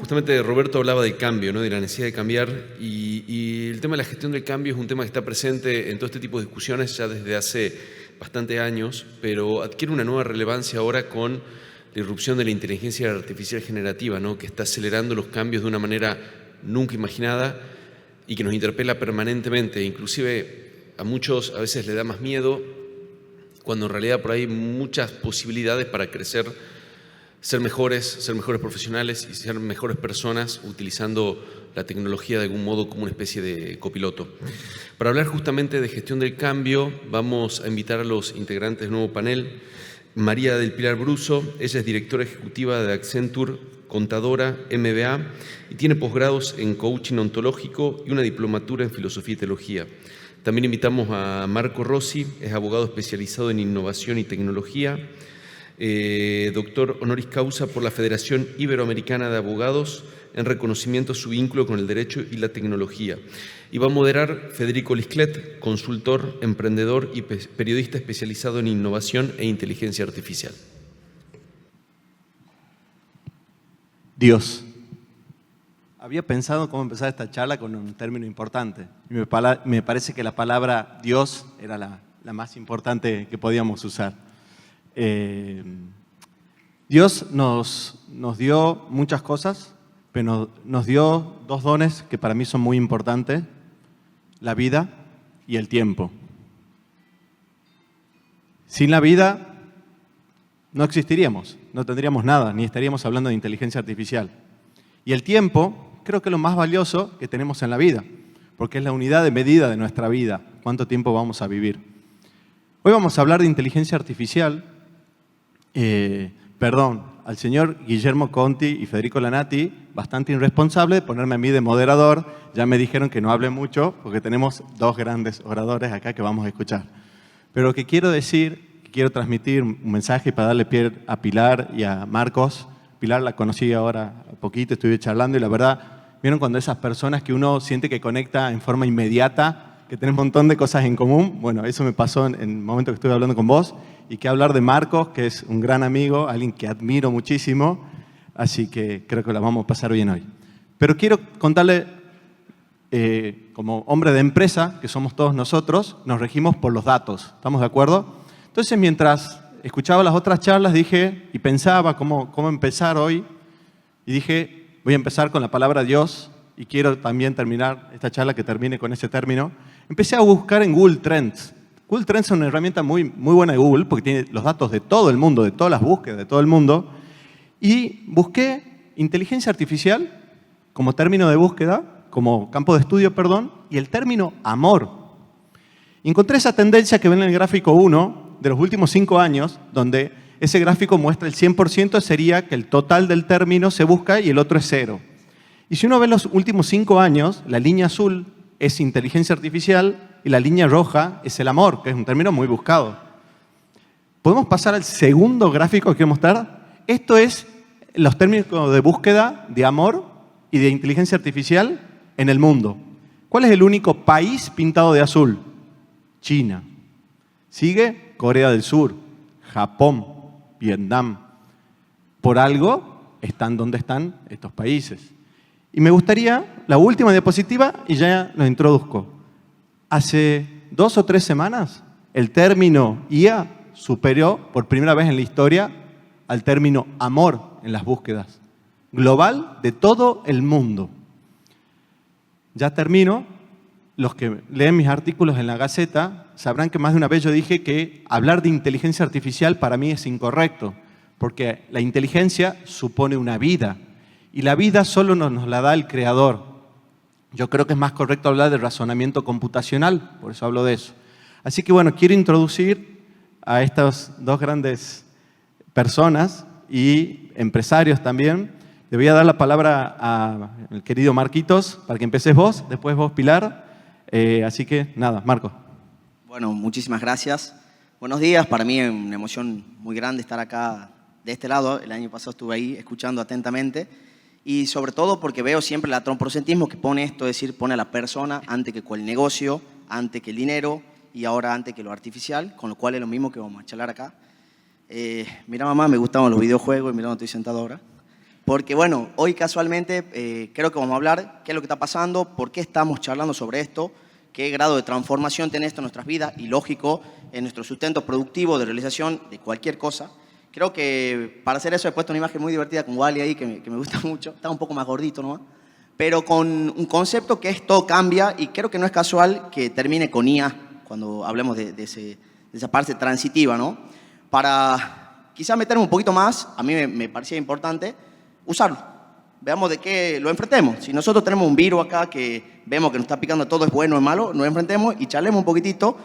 Justamente Roberto hablaba del cambio, ¿no? De la necesidad de cambiar y el tema de la gestión del cambio es un tema que está presente en todo este tipo de discusiones ya desde hace bastantes años, pero adquiere una nueva relevancia ahora con la irrupción de la inteligencia artificial generativa, ¿no? Que está acelerando los cambios de una manera nunca imaginada y que nos interpela permanentemente. Inclusive a muchos a veces le da más miedo cuando en realidad por ahí hay muchas posibilidades para crecer, ser mejores profesionales y ser mejores personas utilizando la tecnología de algún modo como una especie de copiloto. Para hablar justamente de gestión del cambio, vamos a invitar a los integrantes del nuevo panel. María del Pilar Bruso, ella es directora ejecutiva de Accenture, contadora, MBA, y tiene posgrados en coaching ontológico y una diplomatura en filosofía y teología. También invitamos a Marco Rossi, es abogado especializado en innovación y tecnología, doctor honoris causa por la Federación Iberoamericana de Abogados, en reconocimiento a su vínculo con el derecho y la tecnología. Y va a moderar Federico Lisclet, consultor, emprendedor y periodista especializado en innovación e inteligencia artificial. Dios. Había pensado cómo empezar esta charla con un término importante. Y me parece que la palabra Dios era la más importante que podíamos usar. Dios nos dio muchas cosas, pero nos dio dos dones que para mí son muy importantes: la vida y el tiempo. Sin la vida no existiríamos, no tendríamos nada, ni estaríamos hablando de inteligencia artificial. Y el tiempo creo que es lo más valioso que tenemos en la vida, porque es la unidad de medida de nuestra vida, cuánto tiempo vamos a vivir. Hoy vamos a hablar de inteligencia artificial. Al señor Guillermo Conti y Federico Lanati, bastante irresponsable de ponerme a mí de moderador. Ya me dijeron que no hable mucho porque tenemos dos grandes oradores acá que vamos a escuchar. Pero lo que quiero decir, que quiero transmitir un mensaje para darle pie a Pilar y a Marcos. Pilar la conocí ahora un poquito, estuve charlando y la verdad, ¿vieron cuando esas personas que uno siente que conecta en forma inmediata, que tenés un montón de cosas en común? Bueno, eso me pasó en el momento que estuve hablando con vos. Y que hablar de Marcos, que es un gran amigo, alguien que admiro muchísimo, así que creo que la vamos a pasar bien hoy. Pero quiero contarle, como hombre de empresa, que somos todos nosotros, nos regimos por los datos, ¿estamos de acuerdo? Entonces, mientras escuchaba las otras charlas, dije, y pensaba cómo empezar hoy, y dije, voy a empezar con la palabra Dios, y quiero también terminar esta charla que termine con ese término. Empecé a buscar en Google Trends. Google Trends es una herramienta muy buena de Google porque tiene los datos de todo el mundo, de todas las búsquedas de todo el mundo. Y busqué inteligencia artificial como término de búsqueda, como campo de estudio, perdón, y el término amor. Y encontré esa tendencia que ven en el gráfico 1 de los últimos 5 años, donde ese gráfico muestra el 100% sería que el total del término se busca y el otro es 0. Y si uno ve los últimos 5 años, la línea azul es inteligencia artificial y la línea roja es el amor, que es un término muy buscado. ¿Podemos pasar al segundo gráfico que quiero mostrar? Esto es los términos de búsqueda de amor y de inteligencia artificial en el mundo. ¿Cuál es el único país pintado de azul? China. Sigue Corea del Sur, Japón, Vietnam. Por algo están donde están estos países. Y me gustaría, la última diapositiva, y ya lo introduzco. Hace 2 o 3 semanas, el término IA superó por primera vez en la historia al término amor en las búsquedas global de todo el mundo. Ya termino. Los que leen mis artículos en la Gaceta sabrán que más de una vez yo dije que hablar de inteligencia artificial para mí es incorrecto, porque la inteligencia supone una vida y la vida solo nos la da el creador. Yo creo que es más correcto hablar de razonamiento computacional, por eso hablo de eso. Así que bueno, quiero introducir a estas dos grandes personas y empresarios también. Le voy a dar la palabra al querido Marquitos para que empieces vos, después vos Pilar. Así que nada, Marco. Bueno, muchísimas gracias. Buenos días, para mí es una emoción muy grande estar acá de este lado. El año pasado estuve ahí escuchando atentamente. Y sobre todo porque veo siempre el antropocentismo que pone esto, es decir, pone a la persona antes que el negocio, antes que el dinero y ahora antes que lo artificial, con lo cual es lo mismo que vamos a charlar acá. Mira mamá, me gustaban los videojuegos y mira donde estoy sentado ahora. porque bueno, hoy casualmente creo que vamos a hablar qué es lo que está pasando, por qué estamos charlando sobre esto, qué grado de transformación tiene esto en nuestras vidas y, lógico, en nuestro sustento productivo de realización de cualquier cosa. Creo que para hacer eso he puesto una imagen muy divertida con Wally ahí, que me gusta mucho. Está un poco más gordito, ¿no? Pero con un concepto que es todo cambia, y creo que no es casual que termine con IA cuando hablemos de esa parte transitiva, ¿no? Para quizás meterme un poquito más, a mí me parecía importante usarlo. Veamos de qué lo enfrentemos. Si nosotros tenemos un virus acá que vemos que nos está picando todo, es bueno o es malo, nos enfrentemos y charlemos un poquitito,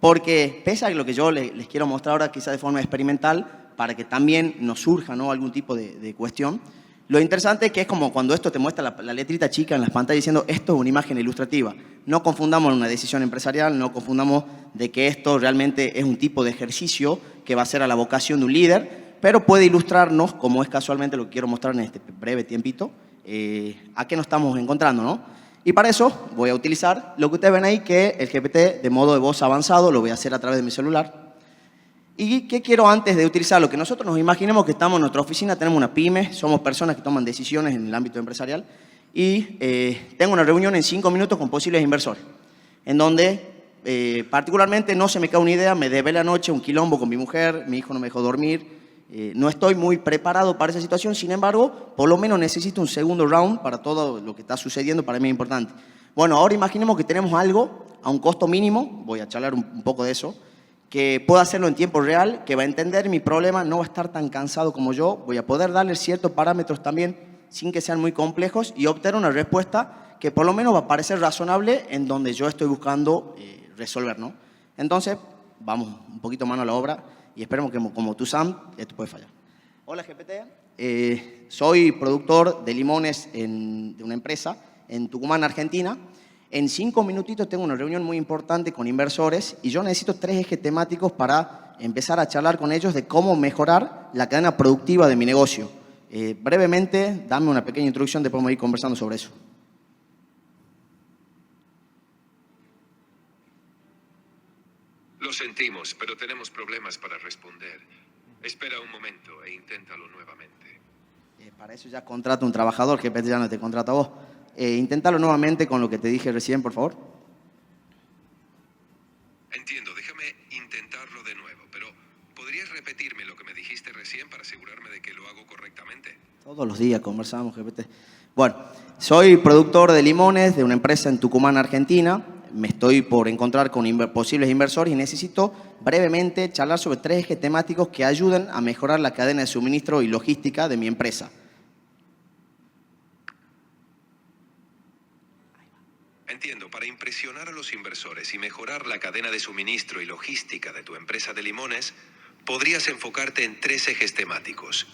porque pese a lo que yo les quiero mostrar ahora quizás de forma experimental, para que también nos surja, ¿no?, algún tipo de cuestión. Lo interesante es que es como cuando esto te muestra la letrita chica en las pantallas diciendo esto es una imagen ilustrativa. No confundamos una decisión empresarial, no confundamos de que esto realmente es un tipo de ejercicio que va a ser a la vocación de un líder, pero puede ilustrarnos, como es casualmente lo que quiero mostrar en este breve tiempito, a qué nos estamos encontrando, ¿no? Y para eso voy a utilizar lo que ustedes ven ahí, que es el GPT de modo de voz avanzado, lo voy a hacer a través de mi celular. ¿Y qué quiero antes de utilizarlo? Que nosotros nos imaginemos que estamos en nuestra oficina, tenemos una pyme, somos personas que toman decisiones en el ámbito empresarial y tengo una reunión en 5 minutos con posibles inversores, en donde particularmente no se me cae una idea, me debe la noche un quilombo con mi mujer, mi hijo no me dejó dormir, no estoy muy preparado para esa situación, sin embargo, por lo menos necesito un segundo round para todo lo que está sucediendo, para mí es importante. Bueno, ahora imaginemos que tenemos algo a un costo mínimo, voy a charlar un poco de eso, que pueda hacerlo en tiempo real, que va a entender mi problema, no va a estar tan cansado como yo, voy a poder darle ciertos parámetros también sin que sean muy complejos y obtener una respuesta que por lo menos va a parecer razonable en donde yo estoy buscando resolver, ¿no? Entonces, vamos un poquito mano a la obra y esperemos que como tú, Sam, esto puede fallar. Hola, GPT. Soy productor de limones de una empresa en Tucumán, Argentina. En 5 minutitos tengo una reunión muy importante con inversores y yo necesito 3 ejes temáticos para empezar a charlar con ellos de cómo mejorar la cadena productiva de mi negocio. Brevemente, dame una pequeña introducción, después podemos ir conversando sobre eso. Lo sentimos, pero tenemos problemas para responder. Espera un momento e inténtalo nuevamente. Para eso ya contrato un trabajador, GPT ya no te contrata a vos. Inténtalo nuevamente con lo que te dije recién, por favor. Entiendo, déjame intentarlo de nuevo, pero ¿podrías repetirme lo que me dijiste recién para asegurarme de que lo hago correctamente? Todos los días conversamos, GPT. Bueno, soy productor de limones de una empresa en Tucumán, Argentina. Me estoy por encontrar con posibles inversores y necesito brevemente charlar sobre 3 ejes temáticos que ayuden a mejorar la cadena de suministro y logística de mi empresa. Entiendo, para impresionar a los inversores y mejorar la cadena de suministro y logística de tu empresa de limones, podrías enfocarte en 3 ejes temáticos.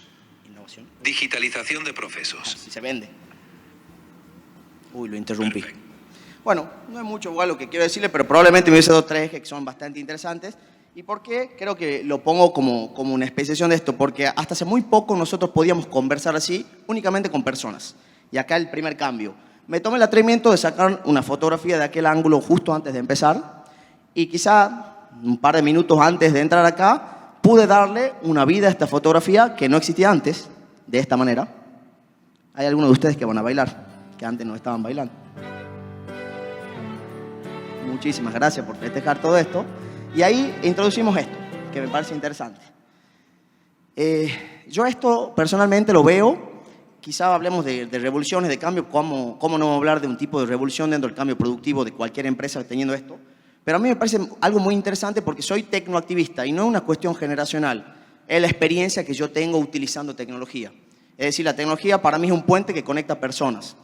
Innovación. Digitalización de procesos. Si se vende. Uy, lo interrumpí. Perfecto. Bueno, no es mucho igual lo que quiero decirle, pero probablemente me hubiese dado 3 ejes que son bastante interesantes. ¿Y por qué? Creo que lo pongo como una especiación de esto, porque hasta hace muy poco nosotros podíamos conversar así únicamente con personas. Y acá el primer cambio. Me tomé el atrevimiento de sacar una fotografía de aquel ángulo justo antes de empezar y quizá un par de minutos antes de entrar acá pude darle una vida a esta fotografía que no existía antes, de esta manera. Hay algunos de ustedes que van a bailar, que antes no estaban bailando. Muchísimas gracias por festejar todo esto. Y ahí introducimos esto, que me parece interesante. Yo esto personalmente lo veo. Quizá hablemos de revoluciones, de cambio, cómo no vamos a hablar de un tipo de revolución dentro del cambio productivo de cualquier empresa teniendo esto. Pero a mí me parece algo muy interesante porque soy tecnoactivista y no es una cuestión generacional. Es la experiencia que yo tengo utilizando tecnología. Es decir, la tecnología para mí es un puente que conecta personas,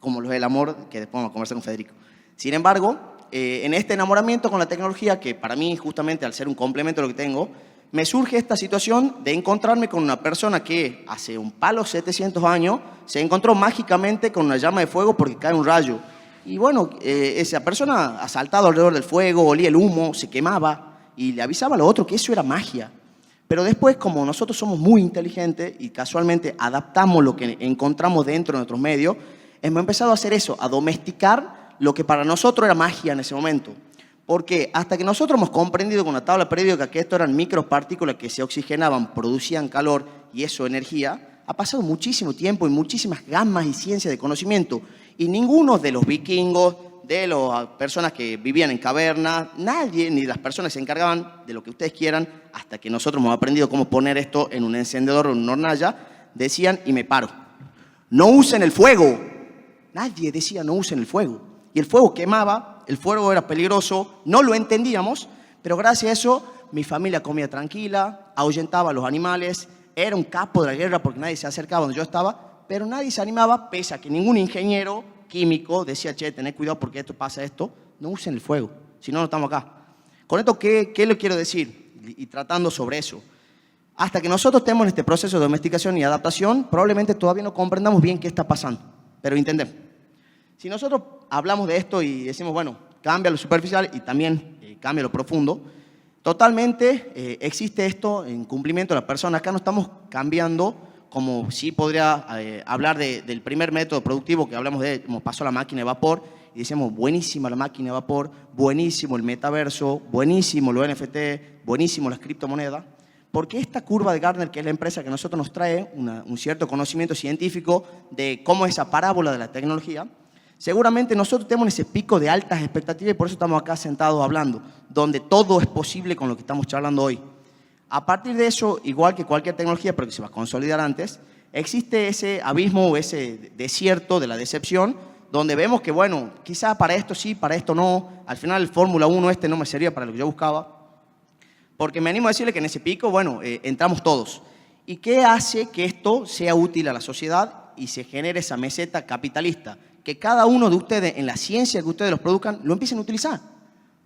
como lo es el amor, que después vamos a conversar con Federico. Sin embargo, en este enamoramiento con la tecnología, que para mí justamente al ser un complemento de lo que tengo, me surge esta situación de encontrarme con una persona que hace un palo 700 años se encontró mágicamente con una llama de fuego porque cae un rayo. Y bueno, esa persona ha saltado alrededor del fuego, olía el humo, se quemaba y le avisaba a lo otro que eso era magia. Pero después, como nosotros somos muy inteligentes y casualmente adaptamos lo que encontramos dentro de nuestros medios, hemos empezado a hacer eso, a domesticar lo que para nosotros era magia en ese momento. Porque hasta que nosotros hemos comprendido con la tabla periódica que esto eran micropartículas que se oxigenaban, producían calor y eso energía, ha pasado muchísimo tiempo y muchísimas gamas y ciencias de conocimiento. Y ninguno de los vikingos, de las personas que vivían en cavernas, nadie, ni las personas que se encargaban de lo que ustedes quieran, hasta que nosotros hemos aprendido cómo poner esto en un encendedor o en una hornalla, decían, y me paro, no usen el fuego. Nadie decía no usen el fuego. Y el fuego quemaba, el fuego era peligroso, no lo entendíamos, pero gracias a eso mi familia comía tranquila, ahuyentaba a los animales, era un capo de la guerra porque nadie se acercaba donde yo estaba, pero nadie se animaba, pese a que ningún ingeniero químico decía, che, tened cuidado porque esto pasa esto, no usen el fuego, si no, no estamos acá. Con esto, ¿qué le quiero decir? Y tratando sobre eso. Hasta que nosotros estemos en este proceso de domesticación y adaptación, probablemente todavía no comprendamos bien qué está pasando, pero entendemos. Si nosotros hablamos de esto y decimos, bueno, cambia lo superficial y también cambia lo profundo, totalmente existe esto en cumplimiento de la persona. Acá no estamos cambiando, como sí podría hablar del primer método productivo que hablamos de, como pasó la máquina de vapor, y decimos, buenísima la máquina de vapor, buenísimo el metaverso, buenísimo los NFT, buenísimo las criptomonedas, porque esta curva de Gartner, que es la empresa que a nosotros nos trae un cierto conocimiento científico de cómo es esa parábola de la tecnología, seguramente nosotros tenemos ese pico de altas expectativas y por eso estamos acá sentados hablando, donde todo es posible con lo que estamos charlando hoy. A partir de eso, igual que cualquier tecnología, pero que se va a consolidar antes, existe ese abismo o ese desierto de la decepción, donde vemos que, bueno, quizá para esto sí, para esto no. Al final el Fórmula 1 no me servía para lo que yo buscaba. Porque me animo a decirle que en ese pico, bueno, entramos todos. ¿Y qué hace que esto sea útil a la sociedad y se genere esa meseta capitalista? Que cada uno de ustedes, en la ciencia que ustedes los produzcan, lo empiecen a utilizar.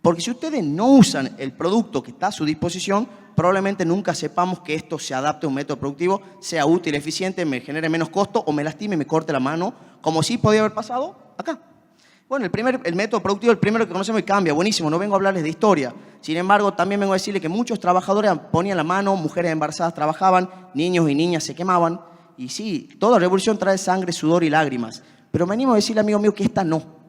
Porque si ustedes no usan el producto que está a su disposición, probablemente nunca sepamos que esto se adapte a un método productivo, sea útil, eficiente, me genere menos costo o me lastime y me corte la mano, como sí podía haber pasado acá. Bueno, el método productivo, el primero que conocemos y cambia, buenísimo, no vengo a hablarles de historia. Sin embargo, también vengo a decirles que muchos trabajadores ponían la mano, mujeres embarazadas trabajaban, niños y niñas se quemaban. Y sí, toda revolución trae sangre, sudor y lágrimas. Pero me animo a decirle, amigo mío, que esta no.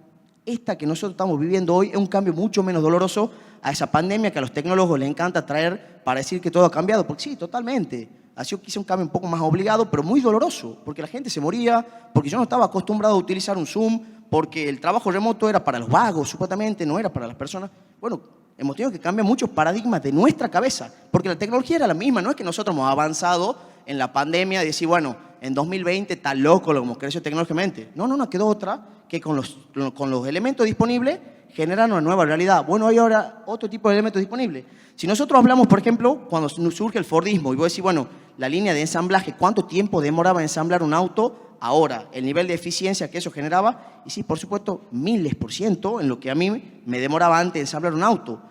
Esta que nosotros estamos viviendo hoy es un cambio mucho menos doloroso a esa pandemia que a los tecnólogos les encanta traer para decir que todo ha cambiado. Porque sí, totalmente. Ha sido quizá un cambio un poco más obligado, pero muy doloroso. Porque la gente se moría, porque yo no estaba acostumbrado a utilizar un Zoom, porque el trabajo remoto era para los vagos, supuestamente, no era para las personas. Bueno, hemos tenido que cambiar muchos paradigmas de nuestra cabeza, porque la tecnología era la misma. No es que nosotros hemos avanzado en la pandemia y decir, bueno, en 2020 está loco lo que hemos crecido tecnológicamente. No, quedó otra que con los elementos disponibles generan una nueva realidad. Bueno, hay ahora otro tipo de elementos disponibles. Si nosotros hablamos, por ejemplo, cuando surge el Fordismo, y voy a decir, bueno, la línea de ensamblaje, ¿cuánto tiempo demoraba en ensamblar un auto? Ahora, el nivel de eficiencia que eso generaba, y sí, por supuesto, miles % en lo que a mí me demoraba antes de ensamblar un auto.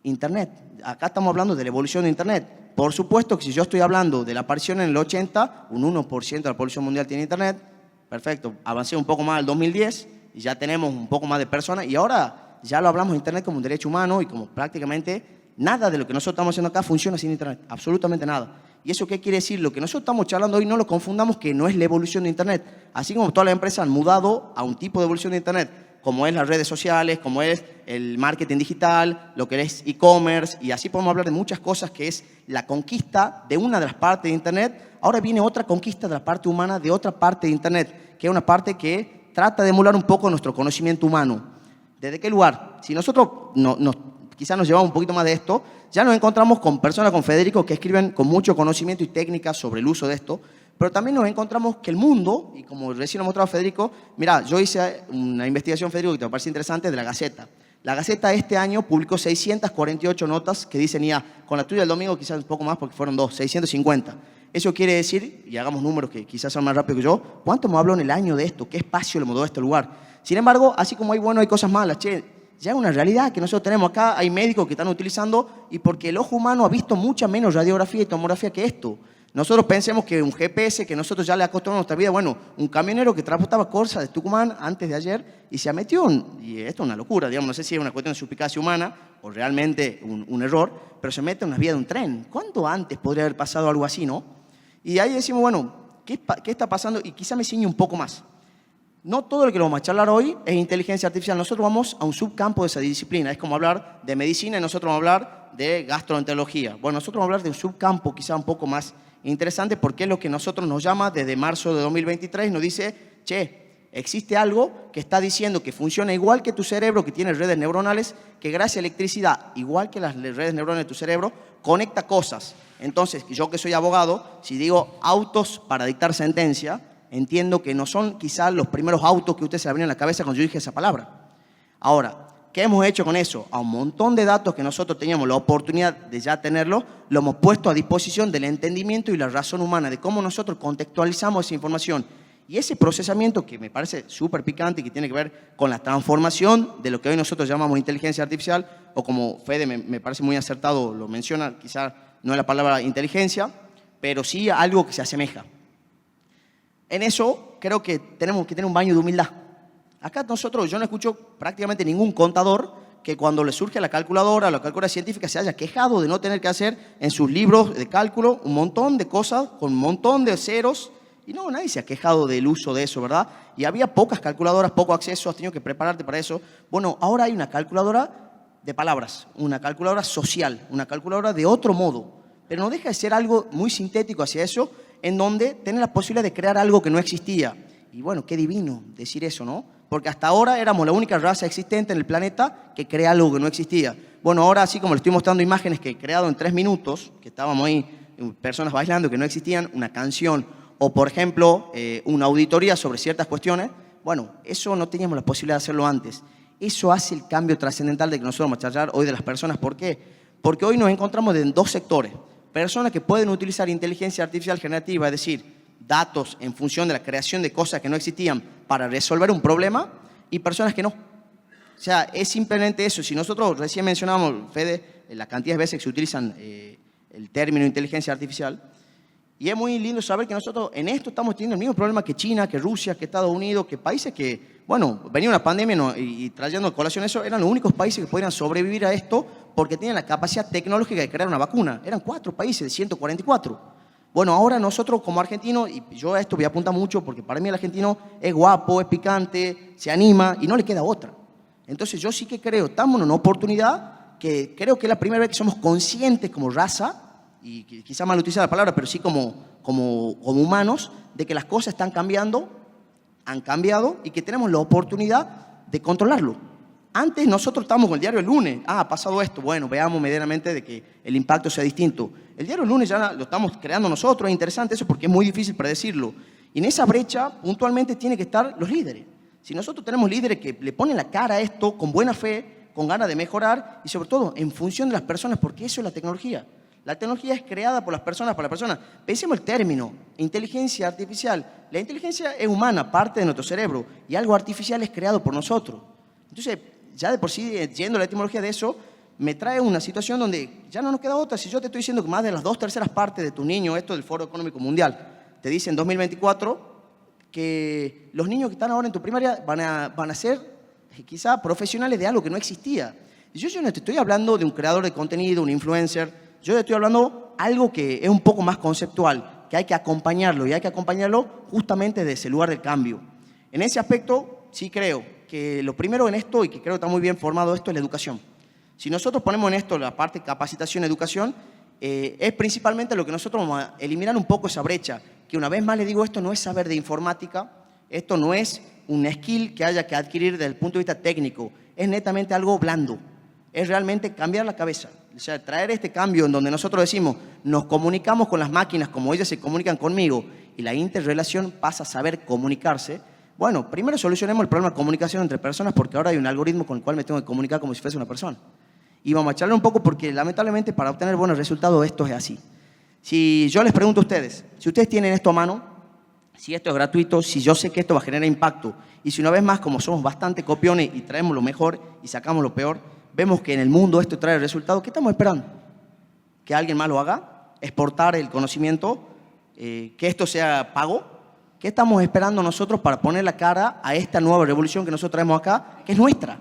Internet, acá estamos hablando de la evolución de Internet. Por supuesto que si yo estoy hablando de la aparición en el 80, un 1% de la población mundial tiene Internet, perfecto, avancé un poco más al 2010 y ya tenemos un poco más de personas y ahora ya lo hablamos de Internet como un derecho humano y como prácticamente nada de lo que nosotros estamos haciendo acá funciona sin Internet, absolutamente nada. ¿Y eso qué quiere decir? Lo que nosotros estamos charlando hoy no lo confundamos que no es la evolución de Internet. Así como todas las empresas han mudado a un tipo de evolución de Internet, como es las redes sociales, como es el marketing digital, lo que es e-commerce, y así podemos hablar de muchas cosas que es la conquista de una de las partes de Internet. Ahora viene otra conquista de la parte humana de otra parte de Internet, que es una parte que trata de emular un poco nuestro conocimiento humano. ¿Desde qué lugar? Si nosotros quizás nos llevamos un poquito más de esto, ya nos encontramos con personas con Federico que escriben con mucho conocimiento y técnica sobre el uso de esto, pero también nos encontramos que el mundo, y como recién lo mostraba Federico, mira, yo hice una investigación, Federico, que te parece interesante, de la Gaceta. La Gaceta este año publicó 648 notas que dicen ya, con la tuya del domingo quizás un poco más porque fueron 650. Eso quiere decir, y hagamos números que quizás son más rápido que yo, ¿cuánto me habló en el año de esto? ¿Qué espacio le mudó a este lugar? Sin embargo, así como hay bueno, hay cosas malas, che, ya es una realidad que nosotros tenemos acá, hay médicos que están utilizando y porque el ojo humano ha visto mucha menos radiografía y tomografía que esto. Nosotros pensemos que un GPS que nosotros ya le acostumbramos a nuestra vida, bueno, un camionero que transportaba cosas de Tucumán antes de ayer y se metió, y esto es una locura, digamos, no sé si es una cuestión de suspicacia humana o realmente un error, pero se mete en las vías de un tren. ¿Cuánto antes podría haber pasado algo así, no? Y ahí decimos, bueno, ¿qué está pasando? Y quizá me ciñe un poco más. No todo lo que vamos a charlar hoy es inteligencia artificial. Nosotros vamos a un subcampo de esa disciplina. Es como hablar de medicina y nosotros vamos a hablar de gastroenterología. Bueno, nosotros vamos a hablar de un subcampo quizá un poco más Interesante porque es lo que nosotros nos llama desde marzo de 2023, nos dice, che, existe algo que está diciendo que funciona igual que tu cerebro, que tiene redes neuronales, que gracias a electricidad, igual que las redes neuronales de tu cerebro, conecta cosas. Entonces, yo que soy abogado, si digo autos para dictar sentencia, entiendo que no son quizás los primeros autos que usted se le vienen a la cabeza cuando yo dije esa palabra. Ahora, ¿qué hemos hecho con eso? A un montón de datos que nosotros teníamos la oportunidad de ya tenerlo, lo hemos puesto a disposición del entendimiento y la razón humana de cómo nosotros contextualizamos esa información. Y ese procesamiento que me parece súper picante y que tiene que ver con la transformación de lo que hoy nosotros llamamos inteligencia artificial, o como Fede me parece muy acertado, lo menciona, quizás no es la palabra inteligencia, pero sí algo que se asemeja. En eso creo que tenemos que tener un baño de humildad. Acá nosotros, yo no escucho prácticamente ningún contador que cuando le surge a la calculadora científica se haya quejado de no tener que hacer en sus libros de cálculo un montón de cosas con un montón de ceros. Y no, nadie se ha quejado del uso de eso, ¿verdad? Y había pocas calculadoras, poco acceso, has tenido que prepararte para eso. Bueno, ahora hay una calculadora de palabras, una calculadora social, una calculadora de otro modo. Pero no deja de ser algo muy sintético hacia eso, en donde tenés la posibilidad de crear algo que no existía. Y bueno, qué divino decir eso, ¿no? Porque hasta ahora éramos la única raza existente en el planeta que crea algo que no existía. Bueno, ahora así como le estoy mostrando imágenes que he creado en 3 minutos, que estábamos ahí, personas bailando que no existían, una canción, o por ejemplo, una auditoría sobre ciertas cuestiones, bueno, eso no teníamos la posibilidad de hacerlo antes. Eso hace el cambio trascendental de que nosotros vamos a charlar hoy de las personas. ¿Por qué? Porque hoy nos encontramos en 2 sectores. Personas que pueden utilizar inteligencia artificial generativa, es decir, datos en función de la creación de cosas que no existían para resolver un problema, y personas que no. O sea, es simplemente eso. Si nosotros recién mencionamos, Fede, la cantidad de veces que se utilizan el término inteligencia artificial, y es muy lindo saber que nosotros en esto estamos teniendo el mismo problema que China, que Rusia, que Estados Unidos, que países que, bueno, venía una pandemia y trayendo a colación eso, eran los únicos países que podían sobrevivir a esto porque tenían la capacidad tecnológica de crear una vacuna. Eran 4 países de 144. Bueno, ahora nosotros como argentinos, y yo a esto voy a apuntar mucho porque para mí el argentino es guapo, es picante, se anima y no le queda otra. Entonces yo sí que creo, estamos en una oportunidad que creo que es la primera vez que somos conscientes como raza, y quizá mal utilizar la palabra, pero sí como humanos, de que las cosas están cambiando, han cambiado y que tenemos la oportunidad de controlarlo. Antes nosotros estábamos con el diario El Lunes, ha pasado esto, bueno, veamos medianamente de que el impacto sea distinto. El diario El Lunes ya lo estamos creando nosotros, es interesante eso porque es muy difícil predecirlo. Y en esa brecha puntualmente tienen que estar los líderes. Si nosotros tenemos líderes que le ponen la cara a esto con buena fe, con ganas de mejorar y sobre todo en función de las personas, porque eso es la tecnología. La tecnología es creada por las personas, para las personas. Pensemos el término, inteligencia artificial. La inteligencia es humana, parte de nuestro cerebro, y algo artificial es creado por nosotros. Entonces, ya de por sí, yendo a la etimología de eso, me trae una situación donde ya no nos queda otra. Si yo te estoy diciendo que más de las 2/3 partes de tu niño, esto del Foro Económico Mundial, te dice en 2024 que los niños que están ahora en tu primaria van a ser quizá profesionales de algo que no existía. Y yo no te estoy hablando de un creador de contenido, un influencer. Yo estoy hablando algo que es un poco más conceptual, que hay que acompañarlo, y hay que acompañarlo justamente desde ese lugar del cambio. En ese aspecto, sí creo que lo primero en esto, y que creo que está muy bien formado esto, es la educación. Si nosotros ponemos en esto la parte capacitación, educación, es principalmente lo que nosotros vamos a eliminar un poco esa brecha, que una vez más le digo, esto no es saber de informática, esto no es un skill que haya que adquirir desde el punto de vista técnico, es netamente algo blando, es realmente cambiar la cabeza. O sea, traer este cambio en donde nosotros decimos, nos comunicamos con las máquinas como ellas se comunican conmigo y la interrelación pasa a saber comunicarse. Bueno, primero solucionemos el problema de comunicación entre personas porque ahora hay un algoritmo con el cual me tengo que comunicar como si fuese una persona. Y vamos a echarle un poco porque lamentablemente para obtener buenos resultados esto es así. Si yo les pregunto a ustedes, si ustedes tienen esto a mano, si esto es gratuito, si yo sé que esto va a generar impacto y si una vez más como somos bastante copiones y traemos lo mejor y sacamos lo peor, vemos que en el mundo esto trae resultados. ¿Qué estamos esperando? ¿Que alguien más lo haga? ¿Exportar el conocimiento? ¿Que esto sea pago? ¿Qué estamos esperando nosotros para poner la cara a esta nueva revolución que nosotros traemos acá, que es nuestra?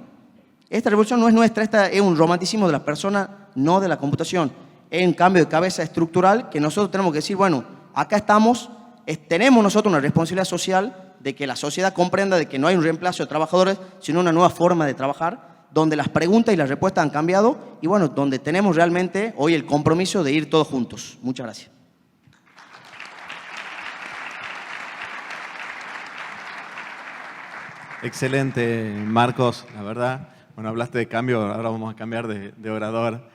Esta revolución no es nuestra, esta es un romanticismo de las personas, no de la computación. Es un cambio de cabeza estructural que nosotros tenemos que decir, bueno, acá estamos, tenemos nosotros una responsabilidad social de que la sociedad comprenda de que no hay un reemplazo de trabajadores, sino una nueva forma de trabajar, donde las preguntas y las respuestas han cambiado y bueno, donde tenemos realmente hoy el compromiso de ir todos juntos. Muchas gracias. Excelente, Marcos, la verdad. Bueno, hablaste de cambio, ahora vamos a cambiar de orador.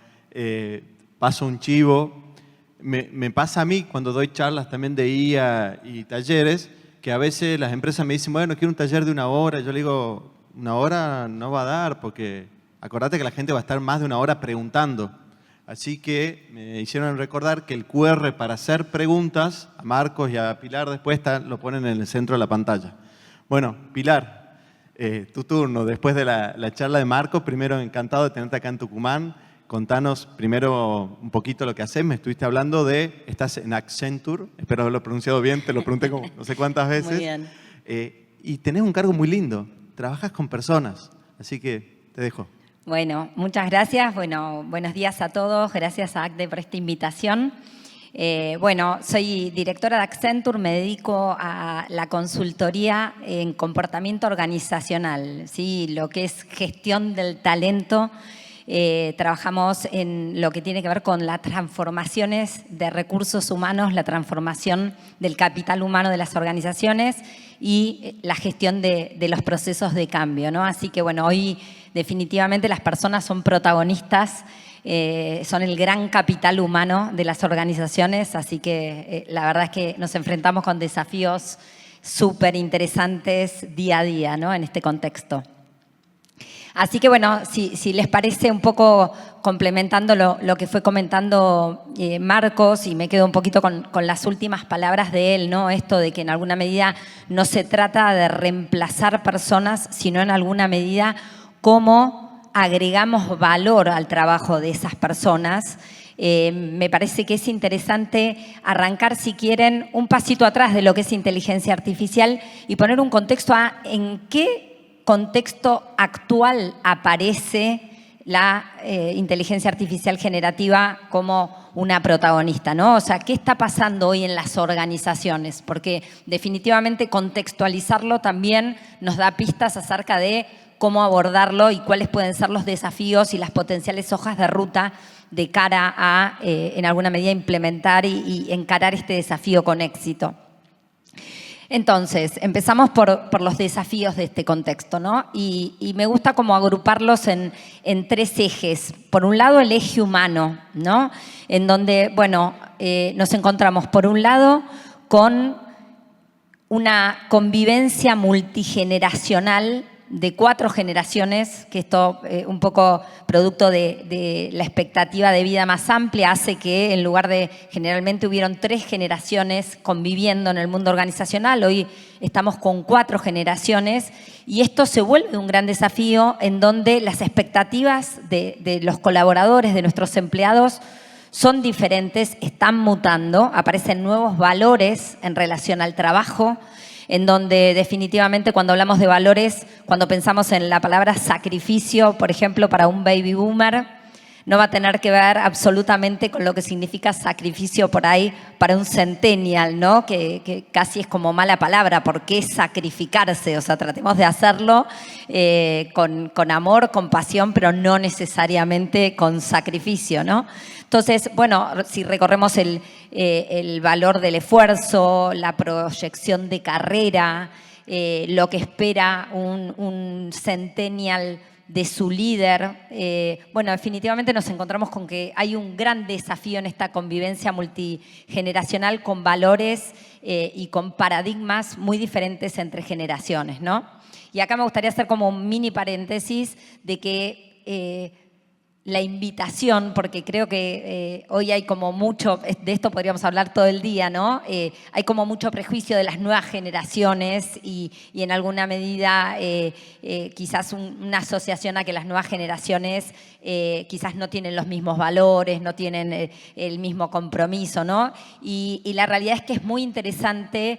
Paso un chivo. Me pasa a mí cuando doy charlas también de IA y talleres, que a veces las empresas me dicen, bueno, quiero un taller de 1 hora. Yo le digo, 1 hora no va a dar, porque acordate que la gente va a estar más de 1 hora preguntando. Así que me hicieron recordar que el QR para hacer preguntas, a Marcos y a Pilar después lo ponen en el centro de la pantalla. Bueno, Pilar, tu turno. Después de la charla de Marcos, primero encantado de tenerte acá en Tucumán. Contanos primero un poquito lo que haces. Me estuviste hablando estás en Accenture, espero haberlo pronunciado bien, te lo pregunté como no sé cuántas veces. Muy bien. Y tenés un cargo muy lindo, trabajas con personas, así que te dejo. Bueno, muchas gracias. Bueno, buenos días a todos. Gracias a ACDE por esta invitación. Bueno, soy directora de Accenture, me dedico a la consultoría en comportamiento organizacional, ¿sí? Lo que es gestión del talento. Trabajamos en lo que tiene que ver con las transformaciones de recursos humanos, la transformación del capital humano de las organizaciones y la gestión de los procesos de cambio, ¿no? Así que bueno, hoy definitivamente las personas son protagonistas, son el gran capital humano de las organizaciones, así que la verdad es que nos enfrentamos con desafíos súper interesantes día a día, ¿no? En este contexto. Así que bueno, si les parece un poco complementando lo que fue comentando Marcos, y me quedo un poquito con las últimas palabras de él, ¿no? Esto de que en alguna medida no se trata de reemplazar personas, sino en alguna medida cómo agregamos valor al trabajo de esas personas. Me parece que es interesante arrancar, si quieren, un pasito atrás de lo que es inteligencia artificial y poner un contexto a en qué contexto actual aparece la inteligencia artificial generativa como una protagonista, ¿no? O sea, ¿qué está pasando hoy en las organizaciones? Porque definitivamente contextualizarlo también nos da pistas acerca de cómo abordarlo y cuáles pueden ser los desafíos y las potenciales hojas de ruta de cara a, en alguna medida, implementar y encarar este desafío con éxito. Entonces, empezamos por los desafíos de este contexto, ¿no? Y me gusta como agruparlos en 3 ejes. Por un lado, el eje humano, ¿no? En donde, bueno, nos encontramos, por un lado, con una convivencia multigeneracional de 4 generaciones, que esto un poco producto de la expectativa de vida más amplia hace que en lugar de generalmente hubieron 3 generaciones conviviendo en el mundo organizacional, hoy estamos con 4 generaciones y esto se vuelve un gran desafío en donde las expectativas de los colaboradores, de nuestros empleados, son diferentes, están mutando, aparecen nuevos valores en relación al trabajo, en donde definitivamente cuando hablamos de valores, cuando pensamos en la palabra sacrificio, por ejemplo, para un baby boomer, no va a tener que ver absolutamente con lo que significa sacrificio por ahí para un centennial, ¿no? Que casi es como mala palabra, ¿por qué sacrificarse? O sea, tratemos de hacerlo con amor, con pasión, pero no necesariamente con sacrificio, ¿no? Entonces, bueno, si recorremos el valor del esfuerzo, la proyección de carrera, lo que espera un centennial de su líder, bueno, definitivamente nos encontramos con que hay un gran desafío en esta convivencia multigeneracional con valores y con paradigmas muy diferentes entre generaciones, ¿no? Y acá me gustaría hacer como un mini paréntesis de que la invitación, porque creo que hoy hay como mucho, de esto podríamos hablar todo el día, ¿no? Hay como mucho prejuicio de las nuevas generaciones y en alguna medida quizás una asociación a que las nuevas generaciones quizás no tienen los mismos valores, no tienen el mismo compromiso, ¿no? Y la realidad es que es muy interesante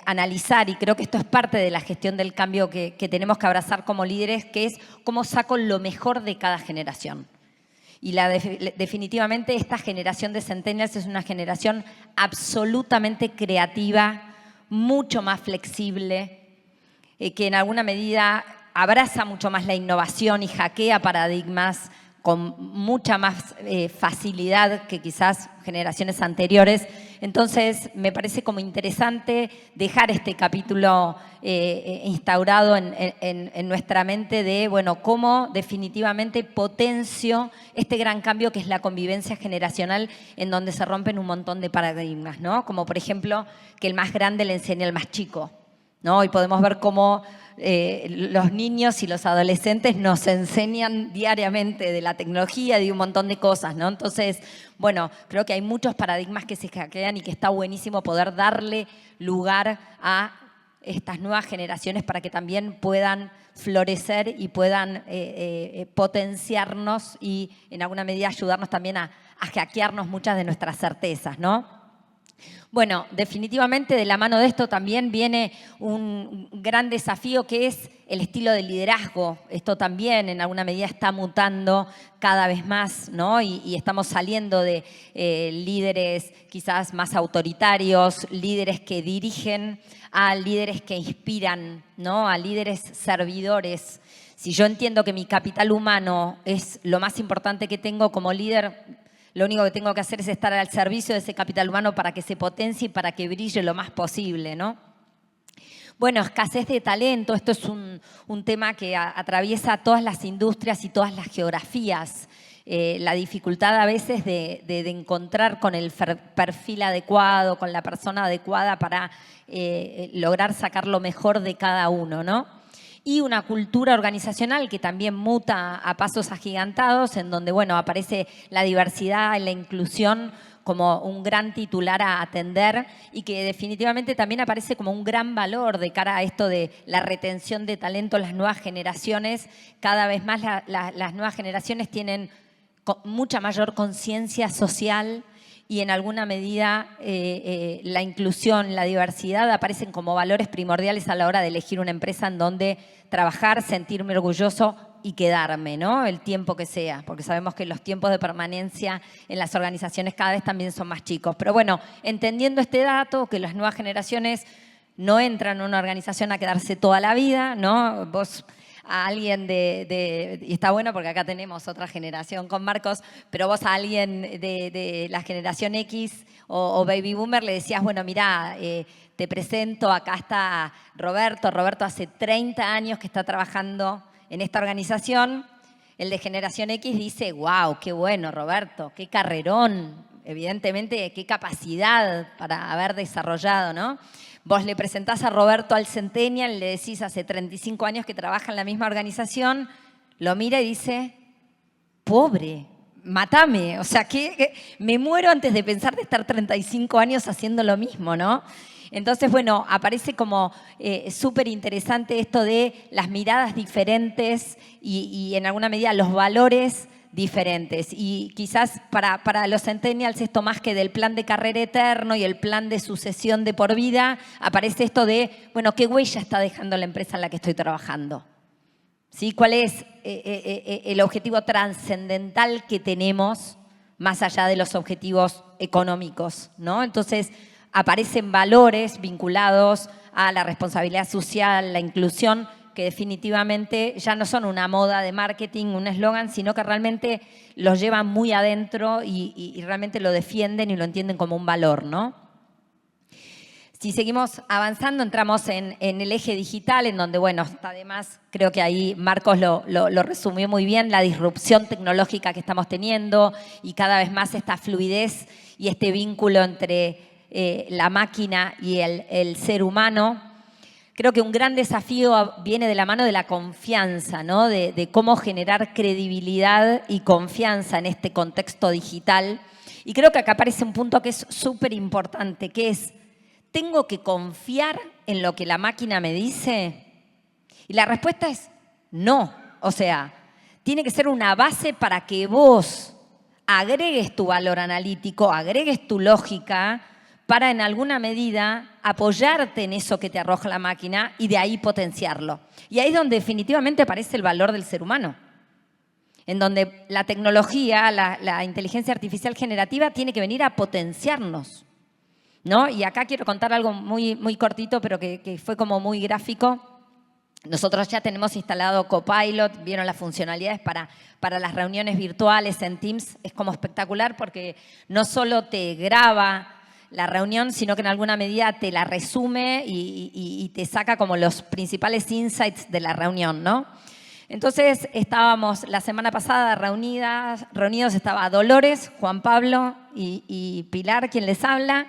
analizar, y creo que esto es parte de la gestión del cambio que tenemos que abrazar como líderes, que es cómo saco lo mejor de cada generación. Y definitivamente esta generación de centennials es una generación absolutamente creativa, mucho más flexible, que en alguna medida abraza mucho más la innovación y hackea paradigmas con mucha más facilidad que quizás generaciones anteriores, Entonces, me parece como interesante dejar este capítulo instaurado en nuestra mente de, bueno, cómo definitivamente potencio este gran cambio que es la convivencia generacional, en donde se rompen un montón de paradigmas, ¿no? Como, por ejemplo, que el más grande le enseña al más chico, ¿no? Y podemos ver cómo los niños y los adolescentes nos enseñan diariamente de la tecnología, de un montón de cosas, ¿no? Entonces, bueno, creo que hay muchos paradigmas que se hackean y que está buenísimo poder darle lugar a estas nuevas generaciones para que también puedan florecer y puedan potenciarnos y en alguna medida ayudarnos también a hackearnos muchas de nuestras certezas, ¿no? Bueno, definitivamente de la mano de esto también viene un gran desafío que es el estilo de liderazgo. Esto también en alguna medida está mutando cada vez más, ¿no? Y estamos saliendo de líderes quizás más autoritarios, líderes que dirigen, a líderes que inspiran, ¿no? A líderes servidores. Si yo entiendo que mi capital humano es lo más importante que tengo como líder, lo único que tengo que hacer es estar al servicio de ese capital humano para que se potencie y para que brille lo más posible, ¿no? Bueno, escasez de talento, esto es un tema que atraviesa todas las industrias y todas las geografías. La dificultad a veces de encontrar con el perfil adecuado, con la persona adecuada para lograr sacar lo mejor de cada uno, ¿no? Y una cultura organizacional que también muta a pasos agigantados, en donde, bueno, aparece la diversidad y la inclusión como un gran titular a atender y que definitivamente también aparece como un gran valor de cara a esto de la retención de talento en las nuevas generaciones. Cada vez más las nuevas generaciones tienen mucha mayor conciencia social y en alguna medida la inclusión, la diversidad aparecen como valores primordiales a la hora de elegir una empresa en donde trabajar, sentirme orgulloso y quedarme, ¿no? El tiempo que sea, porque sabemos que los tiempos de permanencia en las organizaciones cada vez también son más chicos. Pero bueno, entendiendo este dato, que las nuevas generaciones no entran en una organización a quedarse toda la vida, ¿no? Vos a alguien y está bueno porque acá tenemos otra generación con Marcos, pero vos a alguien de la generación X o Baby Boomer le decías, bueno, mirá, te presento, acá está Roberto. Roberto hace 30 años que está trabajando en esta organización. El de generación X dice, wow, qué bueno, Roberto, qué carrerón, evidentemente, qué capacidad para haber desarrollado, ¿no? Vos le presentás a Roberto al Centennial, le decís hace 35 años que trabaja en la misma organización, lo mira y dice, pobre, matame. O sea, que me muero antes de pensar de estar 35 años haciendo lo mismo, ¿no? Entonces, bueno, aparece como súper interesante esto de las miradas diferentes y en alguna medida los valores diferentes. Y quizás para los centennials esto más que del plan de carrera eterno y el plan de sucesión de por vida, aparece esto de, bueno, ¿qué huella está dejando la empresa en la que estoy trabajando? ¿Sí? ¿Cuál es el objetivo trascendental que tenemos más allá de los objetivos económicos, ¿no? Entonces, aparecen valores vinculados a la responsabilidad social, la inclusión, que definitivamente ya no son una moda de marketing, un eslogan, sino que realmente los llevan muy adentro y realmente lo defienden y lo entienden como un valor, ¿no? Si seguimos avanzando, entramos en el eje digital, en donde, bueno, además creo que ahí Marcos lo resumió muy bien, la disrupción tecnológica que estamos teniendo y cada vez más esta fluidez y este vínculo entre la máquina y el ser humano. Creo que un gran desafío viene de la mano de la confianza, ¿no? De cómo generar credibilidad y confianza en este contexto digital. Y creo que acá aparece un punto que es súper importante, que es, ¿tengo que confiar en lo que la máquina me dice? Y la respuesta es no. O sea, tiene que ser una base para que vos agregues tu valor analítico, agregues tu lógica, para en alguna medida apoyarte en eso que te arroja la máquina y de ahí potenciarlo. Y ahí es donde definitivamente aparece el valor del ser humano, en donde la tecnología, la inteligencia artificial generativa tiene que venir a potenciarnos, ¿no? Y acá quiero contar algo muy, muy cortito, pero que fue como muy gráfico. Nosotros ya tenemos instalado Copilot, vieron las funcionalidades para las reuniones virtuales en Teams. Es como espectacular porque no solo te graba la reunión, sino que en alguna medida te la resume y te saca como los principales insights de la reunión, ¿no? Entonces estábamos la semana pasada reunidos, estaba Dolores, Juan Pablo y Pilar, quien les habla.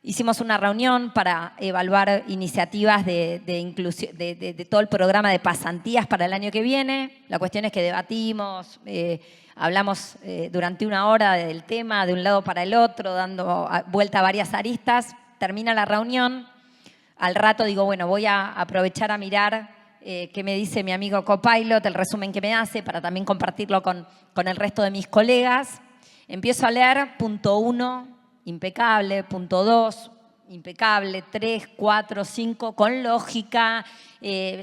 Hicimos una reunión para evaluar iniciativas de todo el programa de pasantías para el año que viene. La cuestión es que debatimos, hablamos durante una hora del tema de un lado para el otro, dando vuelta a varias aristas. Termina la reunión. Al rato digo, bueno, voy a aprovechar a mirar qué me dice mi amigo Copilot, el resumen que me hace, para también compartirlo con el resto de mis colegas. Empiezo a leer, punto 1, impecable, punto 2, impecable, 3, 4, 5, con lógica,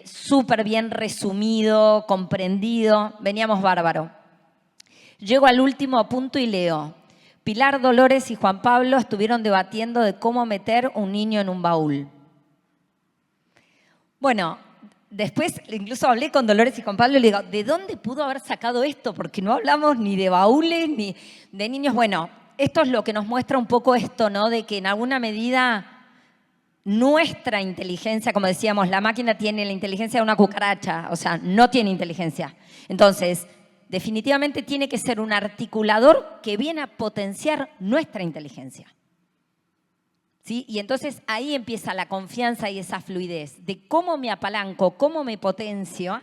súper bien resumido, comprendido, veníamos bárbaro. Llego al último punto y leo, Pilar, Dolores y Juan Pablo estuvieron debatiendo de cómo meter un niño en un baúl. Bueno, después incluso hablé con Dolores y con Pablo y le digo, ¿de dónde pudo haber sacado esto? Porque no hablamos ni de baúles ni de niños. Bueno, esto es lo que nos muestra un poco esto, ¿no? De que en alguna medida nuestra inteligencia, como decíamos, la máquina tiene la inteligencia de una cucaracha, o sea, no tiene inteligencia. Entonces, definitivamente tiene que ser un articulador que viene a potenciar nuestra inteligencia. ¿Sí? Y entonces ahí empieza la confianza y esa fluidez de cómo me apalanco, cómo me potencio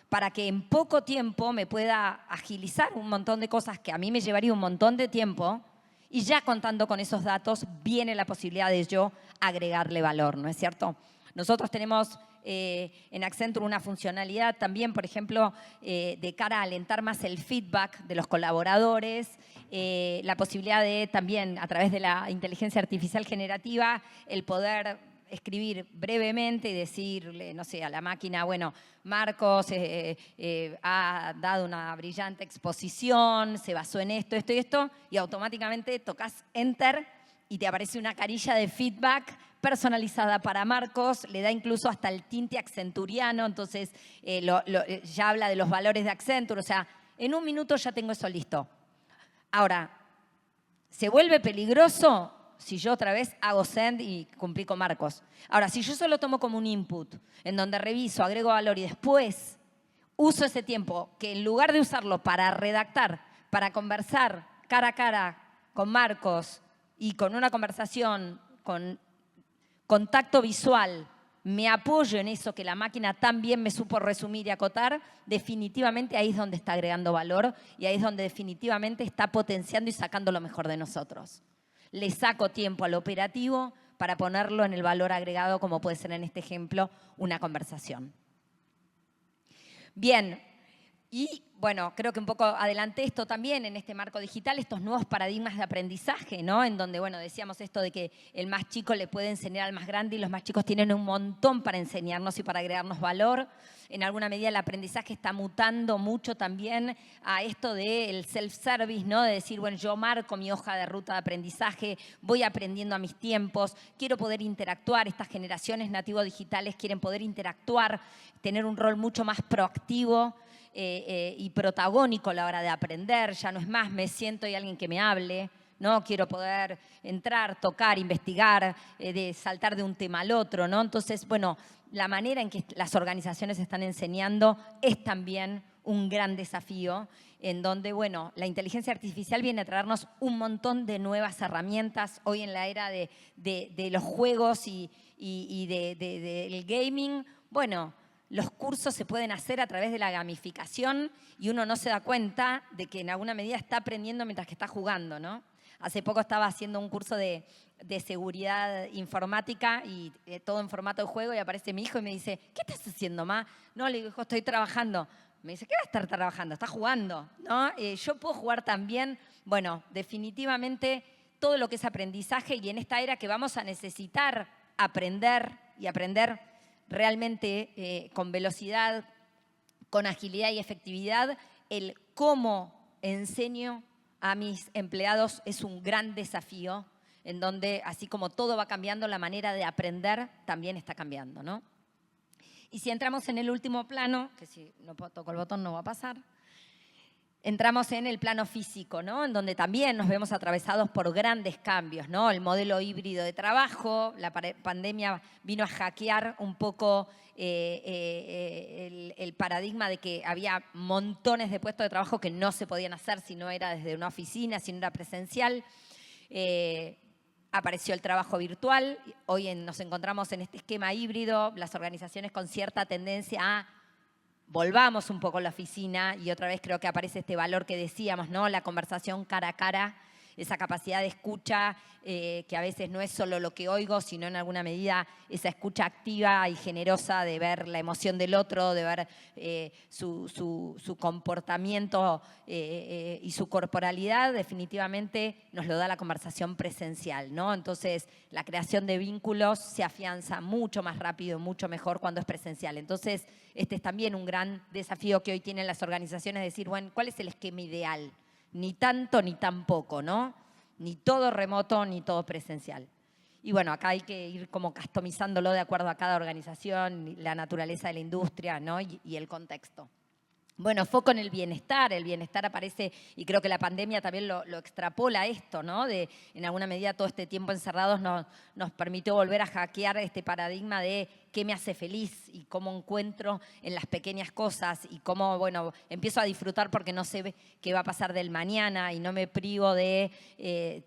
para que en poco tiempo me pueda agilizar un montón de cosas que a mí me llevaría un montón de tiempo y ya contando con esos datos viene la posibilidad de yo agregarle valor, ¿no es cierto? Nosotros tenemos en Accenture una funcionalidad también, por ejemplo, de cara a alentar más el feedback de los colaboradores, la posibilidad de también, a través de la inteligencia artificial generativa, el poder escribir brevemente y decirle, no sé, a la máquina, bueno, Marcos ha dado una brillante exposición, se basó en esto, esto y esto, y automáticamente tocas Enter y te aparece una carilla de feedback personalizada para Marcos, le da incluso hasta el tinte accenturiano, entonces ya habla de los valores de Accenture, o sea, en un minuto ya tengo eso listo. Ahora, ¿se vuelve peligroso si yo otra vez hago send y cumplí con Marcos? Ahora, si yo solo tomo como un input, en donde reviso, agrego valor y después uso ese tiempo, que en lugar de usarlo para redactar, para conversar cara a cara con Marcos y con una conversación, con contacto visual, me apoyo en eso que la máquina tan bien me supo resumir y acotar, definitivamente ahí es donde está agregando valor y ahí es donde definitivamente está potenciando y sacando lo mejor de nosotros. Le saco tiempo al operativo para ponerlo en el valor agregado, como puede ser en este ejemplo una conversación. Bien, y bueno, creo que un poco adelanté esto también en este marco digital, estos nuevos paradigmas de aprendizaje, ¿no? En donde, bueno, decíamos esto de que el más chico le puede enseñar al más grande y los más chicos tienen un montón para enseñarnos y para agregarnos valor. En alguna medida el aprendizaje está mutando mucho también a esto del self-service, ¿no? De decir, bueno, yo marco mi hoja de ruta de aprendizaje, voy aprendiendo a mis tiempos, quiero poder interactuar, estas generaciones nativo-digitales quieren poder interactuar, tener un rol mucho más proactivo y protagónico a la hora de aprender. Ya no es más, me siento y alguien que me hable, ¿no? Quiero poder entrar, tocar, investigar, de saltar de un tema al otro, ¿no? Entonces, bueno, la manera en que las organizaciones están enseñando es también un gran desafío en donde, bueno, la inteligencia artificial viene a traernos un montón de nuevas herramientas hoy en la era de los juegos y del gaming. Bueno, los cursos se pueden hacer a través de la gamificación y uno no se da cuenta de que en alguna medida está aprendiendo mientras que está jugando, ¿no? Hace poco estaba haciendo un curso de seguridad informática y todo en formato de juego y aparece mi hijo y me dice, ¿qué estás haciendo, ma? No, le digo, hijo, estoy trabajando. Me dice, ¿qué va a estar trabajando? Está jugando, ¿no? Yo puedo jugar también. Bueno, definitivamente todo lo que es aprendizaje y en esta era que vamos a necesitar aprender y aprender realmente con velocidad, con agilidad y efectividad, el cómo enseño a mis empleados es un gran desafío en donde, así como todo va cambiando, la manera de aprender también está cambiando, ¿no? Y si entramos en el último plano, que si no toco el botón no va a pasar, entramos en el plano físico, ¿no? En donde también nos vemos atravesados por grandes cambios, ¿no? El modelo híbrido de trabajo, la pandemia vino a hackear un poco el paradigma de que había montones de puestos de trabajo que no se podían hacer si no era desde una oficina, si no era presencial. Apareció el trabajo virtual, hoy nos encontramos en este esquema híbrido, las organizaciones con cierta tendencia a volvamos un poco a la oficina y otra vez creo que aparece este valor que decíamos, ¿no? La conversación cara a cara, esa capacidad de escucha que a veces no es solo lo que oigo, sino en alguna medida esa escucha activa y generosa de ver la emoción del otro, de ver su comportamiento y su corporalidad, definitivamente nos lo da la conversación presencial, ¿no? Entonces, la creación de vínculos se afianza mucho más rápido, mucho mejor cuando es presencial. Entonces, este es también un gran desafío que hoy tienen las organizaciones, decir, bueno, ¿cuál es el esquema ideal? Ni tanto ni tan poco, ¿no? Ni todo remoto ni todo presencial. Y bueno, acá hay que ir como customizándolo de acuerdo a cada organización, la naturaleza de la industria, ¿no? y el contexto. Bueno, foco en el bienestar aparece, y creo que la pandemia también lo extrapola esto, ¿no? En alguna medida todo este tiempo encerrados nos permitió volver a hackear este paradigma de qué me hace feliz y cómo encuentro en las pequeñas cosas y cómo, bueno, empiezo a disfrutar porque no sé qué va a pasar del mañana y no me privo de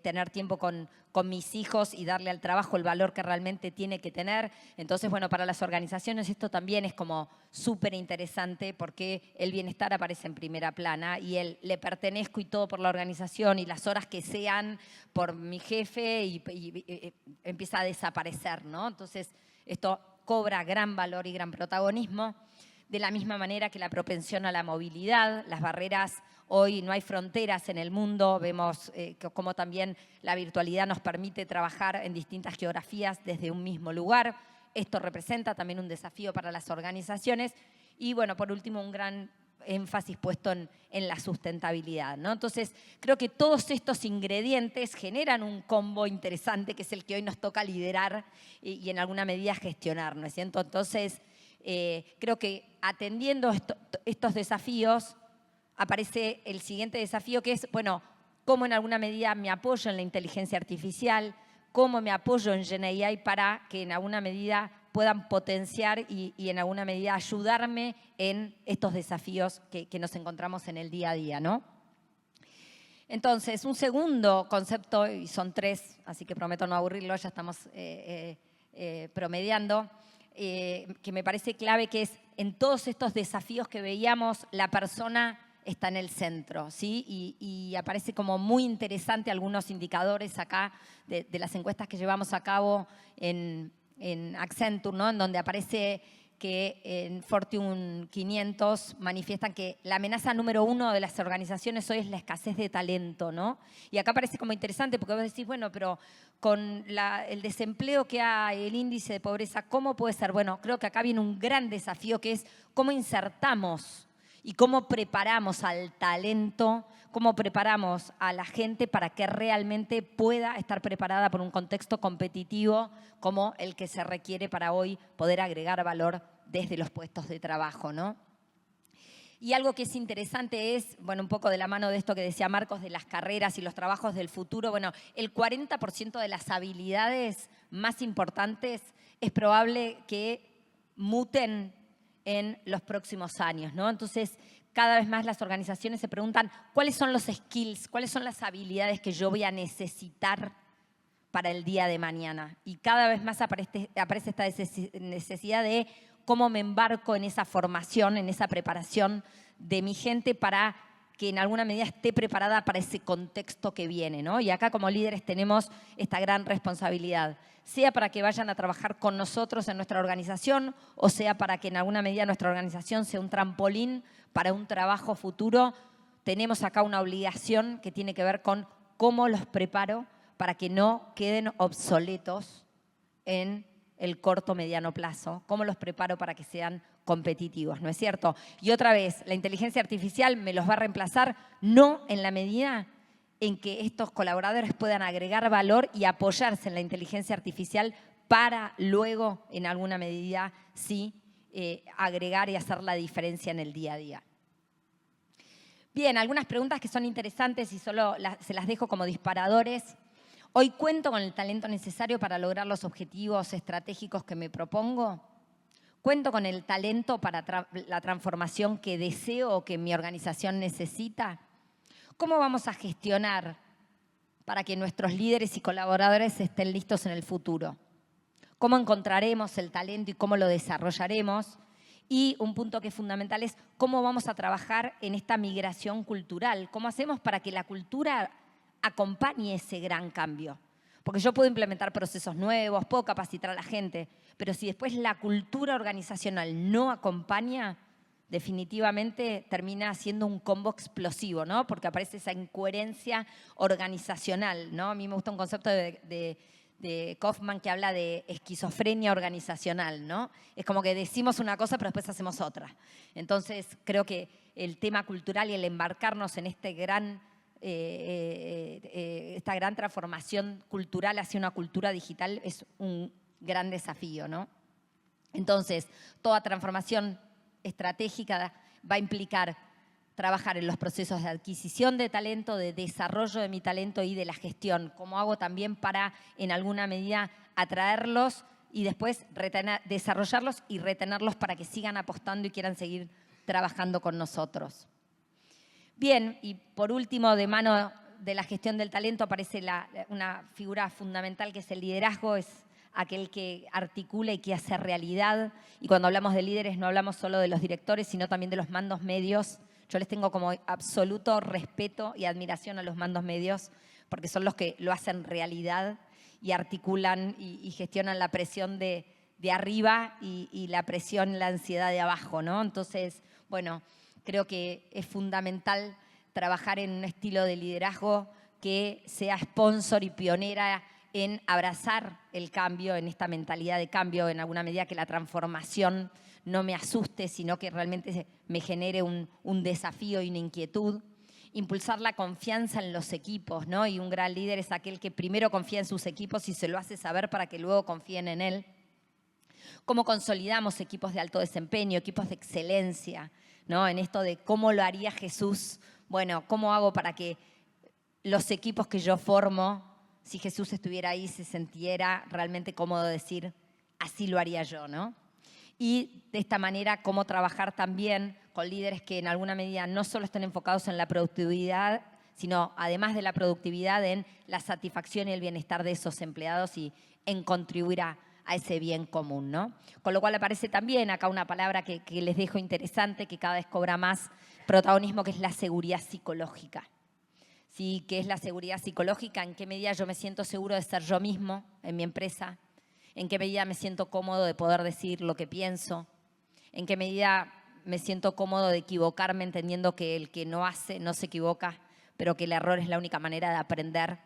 tener tiempo con mis hijos y darle al trabajo el valor que realmente tiene que tener. Entonces, bueno, para las organizaciones esto también es como súper interesante porque el bienestar aparece en primera plana y el le pertenezco y todo por la organización y las horas que sean por mi jefe y empieza a desaparecer, ¿no? Entonces, esto cobra gran valor y gran protagonismo. De la misma manera que la propensión a la movilidad, las barreras, hoy no hay fronteras en el mundo, vemos cómo también la virtualidad nos permite trabajar en distintas geografías desde un mismo lugar. Esto representa también un desafío para las organizaciones y, bueno, por último, un gran énfasis puesto en la sustentabilidad, ¿no? Entonces, creo que todos estos ingredientes generan un combo interesante que es el que hoy nos toca liderar y en alguna medida gestionar, ¿no es cierto? Entonces, creo que atendiendo estos desafíos aparece el siguiente desafío que es, bueno, cómo en alguna medida me apoyo en la inteligencia artificial, cómo me apoyo en GenAI para que en alguna medida puedan potenciar y en alguna medida ayudarme en estos desafíos que nos encontramos en el día a día, ¿no? Entonces, un segundo concepto, y son 3, así que prometo no aburrirlo, ya estamos promediando, que me parece clave, que es en todos estos desafíos que veíamos, la persona está en el centro, ¿sí? Y aparece como muy interesante algunos indicadores acá de las encuestas que llevamos a cabo en Accenture, ¿no? En donde aparece que en Fortune 500 manifiestan que la amenaza número 1 de las organizaciones hoy es la escasez de talento, ¿no? Y acá parece como interesante porque vos decís, bueno, pero con el desempleo que hay, el índice de pobreza, ¿cómo puede ser? Bueno, creo que acá viene un gran desafío que es cómo insertamos y cómo preparamos al talento, cómo preparamos a la gente para que realmente pueda estar preparada por un contexto competitivo como el que se requiere para hoy poder agregar valor desde los puestos de trabajo, ¿no? Y algo que es interesante es, bueno, un poco de la mano de esto que decía Marcos, de las carreras y los trabajos del futuro, bueno, el 40% de las habilidades más importantes es probable que muten en los próximos años, ¿no? Entonces, cada vez más las organizaciones se preguntan cuáles son los skills, cuáles son las habilidades que yo voy a necesitar para el día de mañana. Y cada vez más aparece esta necesidad de cómo me embarco en esa formación, en esa preparación de mi gente para que en alguna medida esté preparada para ese contexto que viene, ¿no? Y acá como líderes tenemos esta gran responsabilidad, sea para que vayan a trabajar con nosotros en nuestra organización o sea para que en alguna medida nuestra organización sea un trampolín para un trabajo futuro. Tenemos acá una obligación que tiene que ver con cómo los preparo para que no queden obsoletos en el corto mediano plazo, cómo los preparo para que sean competitivos, ¿no es cierto? Y otra vez, la inteligencia artificial me los va a reemplazar, no en la medida en que estos colaboradores puedan agregar valor y apoyarse en la inteligencia artificial para luego, en alguna medida, sí, agregar y hacer la diferencia en el día a día. Bien, algunas preguntas que son interesantes y solo se las dejo como disparadores. ¿Hoy cuento con el talento necesario para lograr los objetivos estratégicos que me propongo? ¿Cuento con el talento para la transformación que deseo o que mi organización necesita? ¿Cómo vamos a gestionar para que nuestros líderes y colaboradores estén listos en el futuro? ¿Cómo encontraremos el talento y cómo lo desarrollaremos? Y un punto que es fundamental es cómo vamos a trabajar en esta migración cultural. ¿Cómo hacemos para que la cultura acompañe ese gran cambio? Porque yo puedo implementar procesos nuevos, puedo capacitar a la gente, pero si después la cultura organizacional no acompaña, definitivamente termina siendo un combo explosivo, ¿no? Porque aparece esa incoherencia organizacional, ¿no? A mí me gusta un concepto de Kaufman que habla de esquizofrenia organizacional, ¿no? Es como que decimos una cosa pero después hacemos otra. Entonces creo que el tema cultural y el embarcarnos en esta gran transformación cultural hacia una cultura digital es un gran desafío, ¿no? Entonces, toda transformación estratégica va a implicar trabajar en los procesos de adquisición de talento, de desarrollo de mi talento y de la gestión. ¿Cómo hago también para, en alguna medida, atraerlos y después desarrollarlos y retenerlos para que sigan apostando y quieran seguir trabajando con nosotros? Bien, y por último, de mano de la gestión del talento aparece una figura fundamental que es el liderazgo, es aquel que articula y que hace realidad. Y cuando hablamos de líderes no hablamos solo de los directores, sino también de los mandos medios. Yo les tengo como absoluto respeto y admiración a los mandos medios porque son los que lo hacen realidad y articulan y gestionan la presión de arriba y la presión, la ansiedad de abajo, ¿no? Entonces, bueno, creo que es fundamental trabajar en un estilo de liderazgo que sea sponsor y pionera en abrazar el cambio, en esta mentalidad de cambio, en alguna medida que la transformación no me asuste, sino que realmente me genere un desafío y una inquietud. Impulsar la confianza en los equipos, ¿no? Y un gran líder es aquel que primero confía en sus equipos y se lo hace saber para que luego confíen en él. Cómo consolidamos equipos de alto desempeño, equipos de excelencia, ¿no? En esto de cómo lo haría Jesús. Bueno, ¿cómo hago para que los equipos que yo formo, si Jesús estuviera ahí, se sintiera realmente cómodo decir, así lo haría yo, ¿no? Y de esta manera, cómo trabajar también con líderes que en alguna medida no solo estén enfocados en la productividad, sino además de la productividad, en la satisfacción y el bienestar de esos empleados y en contribuir a ese bien común, ¿no? Con lo cual aparece también acá una palabra que les dejo interesante, que cada vez cobra más protagonismo, que es la seguridad psicológica. ¿Sí? ¿Qué es la seguridad psicológica? ¿En qué medida yo me siento seguro de ser yo mismo en mi empresa? ¿En qué medida me siento cómodo de poder decir lo que pienso? ¿En qué medida me siento cómodo de equivocarme entendiendo que el que no hace no se equivoca, pero que el error es la única manera de aprender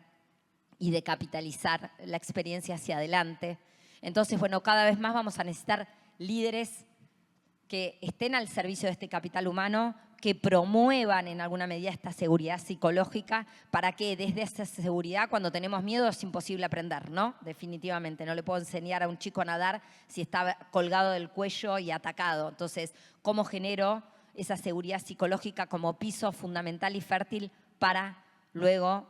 y de capitalizar la experiencia hacia adelante? Entonces, bueno, cada vez más vamos a necesitar líderes que estén al servicio de este capital humano, que promuevan en alguna medida esta seguridad psicológica, para que desde esa seguridad, cuando tenemos miedo, es imposible aprender, ¿no? Definitivamente, no le puedo enseñar a un chico a nadar si está colgado del cuello y atacado. Entonces, ¿cómo genero esa seguridad psicológica como piso fundamental y fértil para luego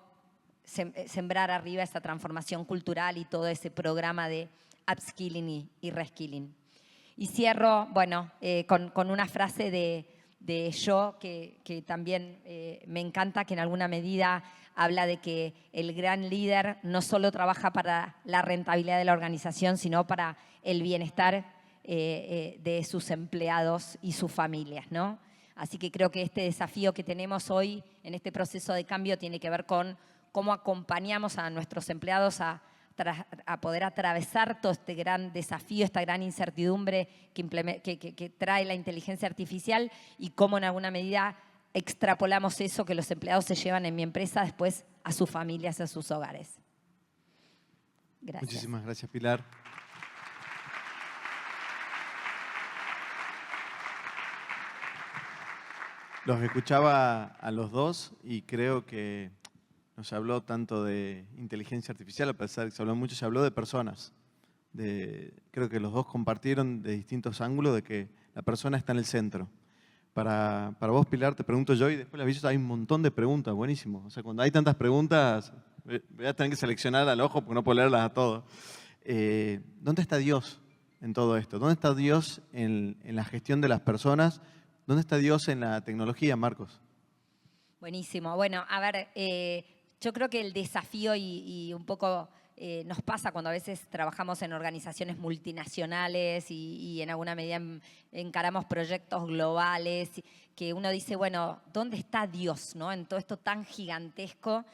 sembrar arriba esa transformación cultural y todo ese programa de upskilling y reskilling? Y cierro, bueno, con una frase de Yo, que también me encanta, que en alguna medida habla de que el gran líder no solo trabaja para la rentabilidad de la organización, sino para el bienestar de sus empleados y sus familias, ¿no? Así que creo que este desafío que tenemos hoy en este proceso de cambio tiene que ver con cómo acompañamos a nuestros empleados a poder atravesar todo este gran desafío, esta gran incertidumbre que trae la inteligencia artificial, y cómo en alguna medida extrapolamos eso que los empleados se llevan en mi empresa después a sus familias, a sus hogares. Gracias. Muchísimas gracias, Pilar. Los escuchaba a los dos y creo que no se habló tanto de inteligencia artificial, a pesar de que se habló mucho, se habló de personas. Creo que los dos compartieron de distintos ángulos de que la persona está en el centro. Para vos, Pilar, te pregunto yo y después les aviso, hay un montón de preguntas, buenísimo. O sea, cuando hay tantas preguntas, voy a tener que seleccionar al ojo porque no puedo leerlas a todos. ¿Dónde está Dios en todo esto? ¿Dónde está Dios en la gestión de las personas? ¿Dónde está Dios en la tecnología, Marcos? Buenísimo. Bueno, a ver, yo creo que el desafío y un poco nos pasa cuando a veces trabajamos en organizaciones multinacionales y en alguna medida encaramos proyectos globales, que uno dice, bueno, ¿dónde está Dios, no? En todo esto tan gigantesco.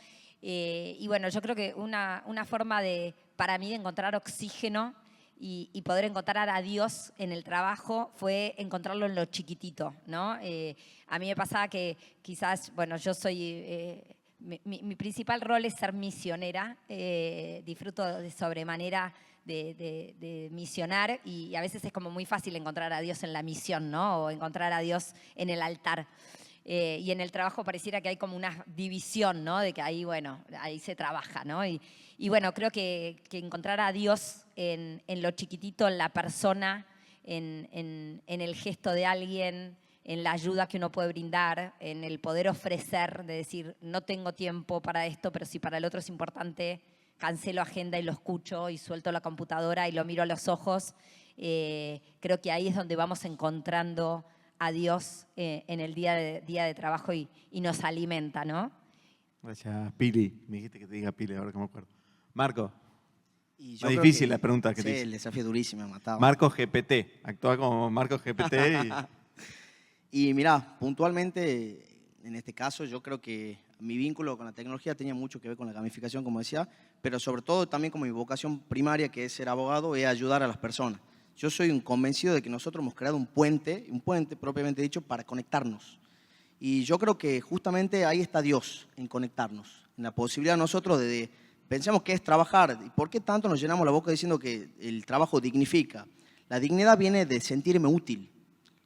Y bueno, yo creo que una forma para mí de encontrar oxígeno y poder encontrar a Dios en el trabajo fue encontrarlo en lo chiquitito, ¿no? A mí me pasaba que quizás, bueno, yo soy... Mi principal rol es ser misionera, disfruto de sobremanera de misionar y a veces es como muy fácil encontrar a Dios en la misión, ¿no? O encontrar a Dios en el altar. Y en el trabajo pareciera que hay como una división, ¿no? De que ahí, bueno, ahí se trabaja, ¿no? Y bueno, creo que encontrar a Dios en lo chiquitito, en la persona, en el gesto de alguien, en la ayuda que uno puede brindar, en el poder ofrecer, de decir, no tengo tiempo para esto, pero si para el otro es importante, cancelo agenda y lo escucho y suelto la computadora y lo miro a los ojos. Creo que ahí es donde vamos encontrando a Dios en el día de trabajo y nos alimenta, ¿no? Gracias, Pili. Me dijiste que te diga Pili, ahora que me acuerdo. Marco. Y Es difícil la pregunta que sí, te hice. el desafío es durísimo, me ha matado. Marcos GPT. Actúa como Marcos GPT Y mirá, puntualmente, en este caso, yo creo que mi vínculo con la tecnología tenía mucho que ver con la gamificación, como decía, pero sobre todo también con mi vocación primaria, que es ser abogado, es ayudar a las personas. Yo soy un convencido de que nosotros hemos creado un puente propiamente dicho, para conectarnos. Y yo creo que justamente ahí está Dios, en conectarnos, en la posibilidad nosotros pensemos que es trabajar. ¿Y por qué tanto nos llenamos la boca diciendo que el trabajo dignifica? La dignidad viene de sentirme útil.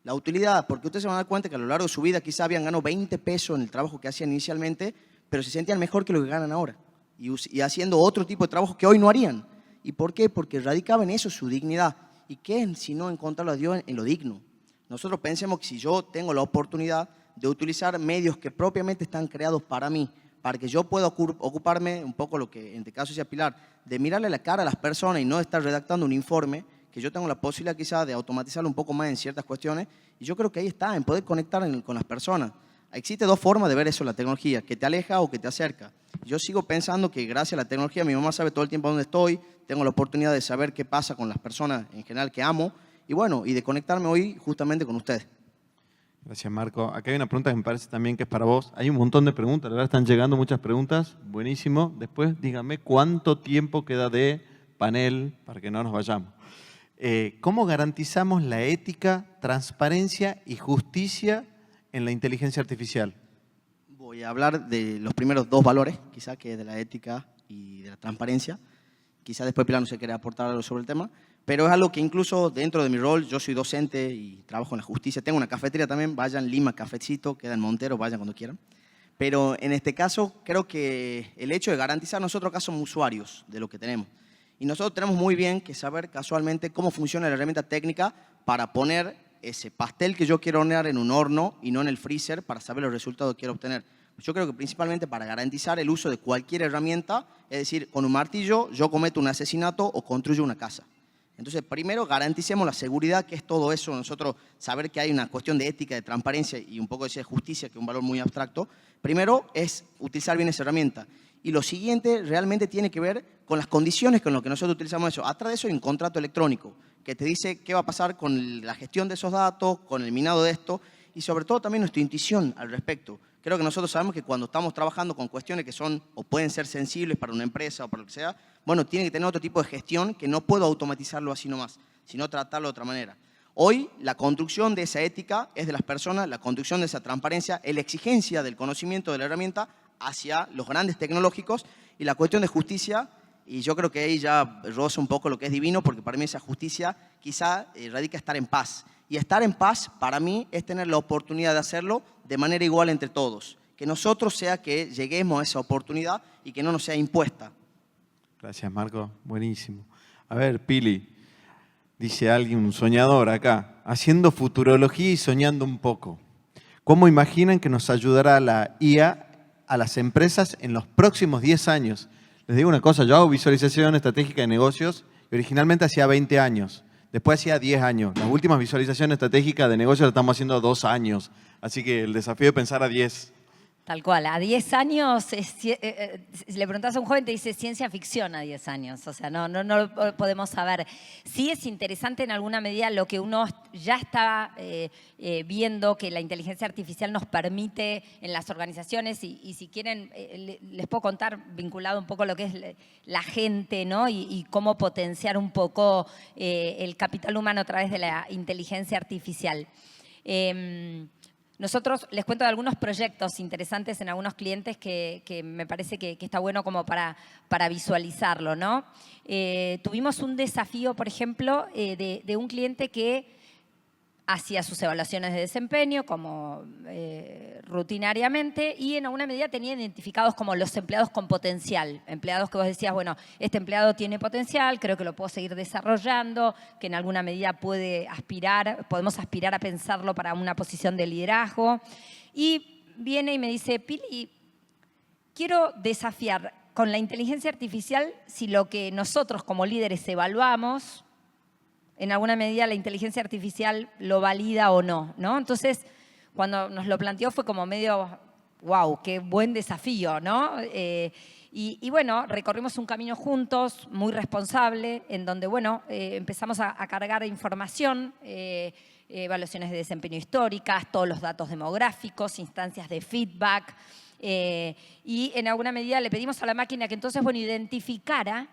La utilidad, porque ustedes se van a dar cuenta que a lo largo de su vida quizá habían ganado 20 pesos en el trabajo que hacían inicialmente, pero se sentían mejor que lo que ganan ahora. Y haciendo otro tipo de trabajo que hoy no harían. ¿Y por qué? Porque radicaba en eso su dignidad. ¿Y qué si no encontrarlo a Dios en lo digno? Nosotros pensemos que si yo tengo la oportunidad de utilizar medios que propiamente están creados para mí, para que yo pueda ocuparme un poco lo que en este caso decía Pilar, de mirarle la cara a las personas y no estar redactando un informe, que yo tengo la posibilidad quizás de automatizarlo un poco más en ciertas cuestiones, y yo creo que ahí está, en poder conectar con las personas. Existe dos formas de ver eso, la tecnología, que te aleja o que te acerca. Yo sigo pensando que gracias a la tecnología mi mamá sabe todo el tiempo dónde estoy, tengo la oportunidad de saber qué pasa con las personas en general que amo, y bueno, y de conectarme hoy justamente con ustedes. Gracias, Marco. Acá hay una pregunta que me parece también que es para vos. Hay un montón de preguntas, la verdad están llegando muchas preguntas. Buenísimo. Después díganme cuánto tiempo queda de panel para que no nos vayamos. ¿Cómo garantizamos la ética, transparencia y justicia en la inteligencia artificial? Voy a hablar de los primeros dos valores, quizá, que es de la ética y de la transparencia. Quizá después Pilar no se quiere aportar algo sobre el tema, pero es algo que incluso dentro de mi rol, yo soy docente y trabajo en la justicia. Tengo una cafetería también, vayan, Lima Cafecito, queda en Montero, vayan cuando quieran. Pero en este caso creo que el hecho de garantizar, nosotros acá somos usuarios de lo que tenemos. Y nosotros tenemos muy bien que saber casualmente cómo funciona la herramienta técnica para poner ese pastel que yo quiero hornear en un horno y no en el freezer para saber los resultados que quiero obtener. Yo creo que principalmente para garantizar el uso de cualquier herramienta, es decir, con un martillo yo cometo un asesinato o construyo una casa. Entonces, primero garanticemos la seguridad, que es todo eso, nosotros saber que hay una cuestión de ética, de transparencia y un poco de justicia, que es un valor muy abstracto. Primero es utilizar bien esa herramienta. Y lo siguiente realmente tiene que ver con las condiciones con las que nosotros utilizamos eso. Atrás de eso hay un contrato electrónico que te dice qué va a pasar con la gestión de esos datos, con el minado de esto y sobre todo también nuestra intuición al respecto. Creo que nosotros sabemos que cuando estamos trabajando con cuestiones que son o pueden ser sensibles para una empresa o para lo que sea, bueno, tiene que tener otro tipo de gestión que no puedo automatizarlo así nomás, sino tratarlo de otra manera. Hoy la construcción de esa ética es de las personas, la construcción de esa transparencia, la exigencia del conocimiento de la herramienta hacia los grandes tecnológicos y la cuestión de justicia, y yo creo que ahí ya roza un poco lo que es divino, porque para mí esa justicia quizá radica estar en paz. Y estar en paz para mí es tener la oportunidad de hacerlo de manera igual entre todos. Que nosotros sea que lleguemos a esa oportunidad y que no nos sea impuesta. Gracias, Marco. Buenísimo. A ver, Pili, dice alguien, un soñador acá, haciendo futurología y soñando un poco. ¿cómo imaginan que nos ayudará la IA a las empresas en los próximos 10 años? Les digo una cosa, yo hago visualización estratégica de negocios y originalmente hacía 20 años, después hacía 10 años. Las últimas visualizaciones estratégicas de negocios las estamos haciendo 2 años, así que el desafío es pensar a 10. Tal cual, a 10 años, le preguntas a un joven, te dice ciencia ficción a 10 años, o sea, no lo podemos saber. Sí es interesante en alguna medida lo que uno ya está viendo, que la inteligencia artificial nos permite en las organizaciones, y si quieren, les puedo contar, vinculado un poco a lo que es la gente, ¿no? Y cómo potenciar un poco el capital humano a través de la inteligencia artificial. Nosotros les cuento de algunos proyectos interesantes en algunos clientes que me parece que está bueno como para visualizarlo, ¿no? Tuvimos un desafío, por ejemplo, de un cliente que hacía sus evaluaciones de desempeño como rutinariamente, y en alguna medida tenía identificados como los empleados con potencial. Empleados que vos decías, bueno, este empleado tiene potencial, creo que lo puedo seguir desarrollando, que en alguna medida podemos aspirar a pensarlo para una posición de liderazgo. Y viene y me dice, Pili, quiero desafiar con la inteligencia artificial si lo que nosotros como líderes evaluamos, en alguna medida la inteligencia artificial lo valida o no, ¿no? Entonces, cuando nos lo planteó fue como medio, wow, qué buen desafío, ¿no? Y bueno, recorrimos un camino juntos, muy responsable, en donde, bueno, empezamos a cargar información, evaluaciones de desempeño históricas, todos los datos demográficos, instancias de feedback, y en alguna medida le pedimos a la máquina que entonces, bueno, identificara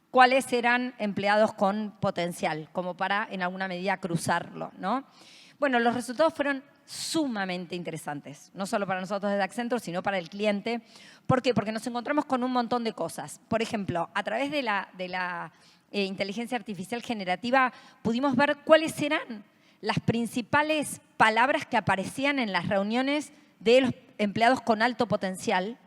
cuáles eran empleados con potencial, como para en alguna medida cruzarlo, ¿no? Bueno, los resultados fueron sumamente interesantes, no solo para nosotros desde Accenture, sino para el cliente. ¿Por qué? Porque nos encontramos con un montón de cosas. Por ejemplo, a través de la inteligencia artificial generativa pudimos ver cuáles eran las principales palabras que aparecían en las reuniones de los empleados con alto potencial,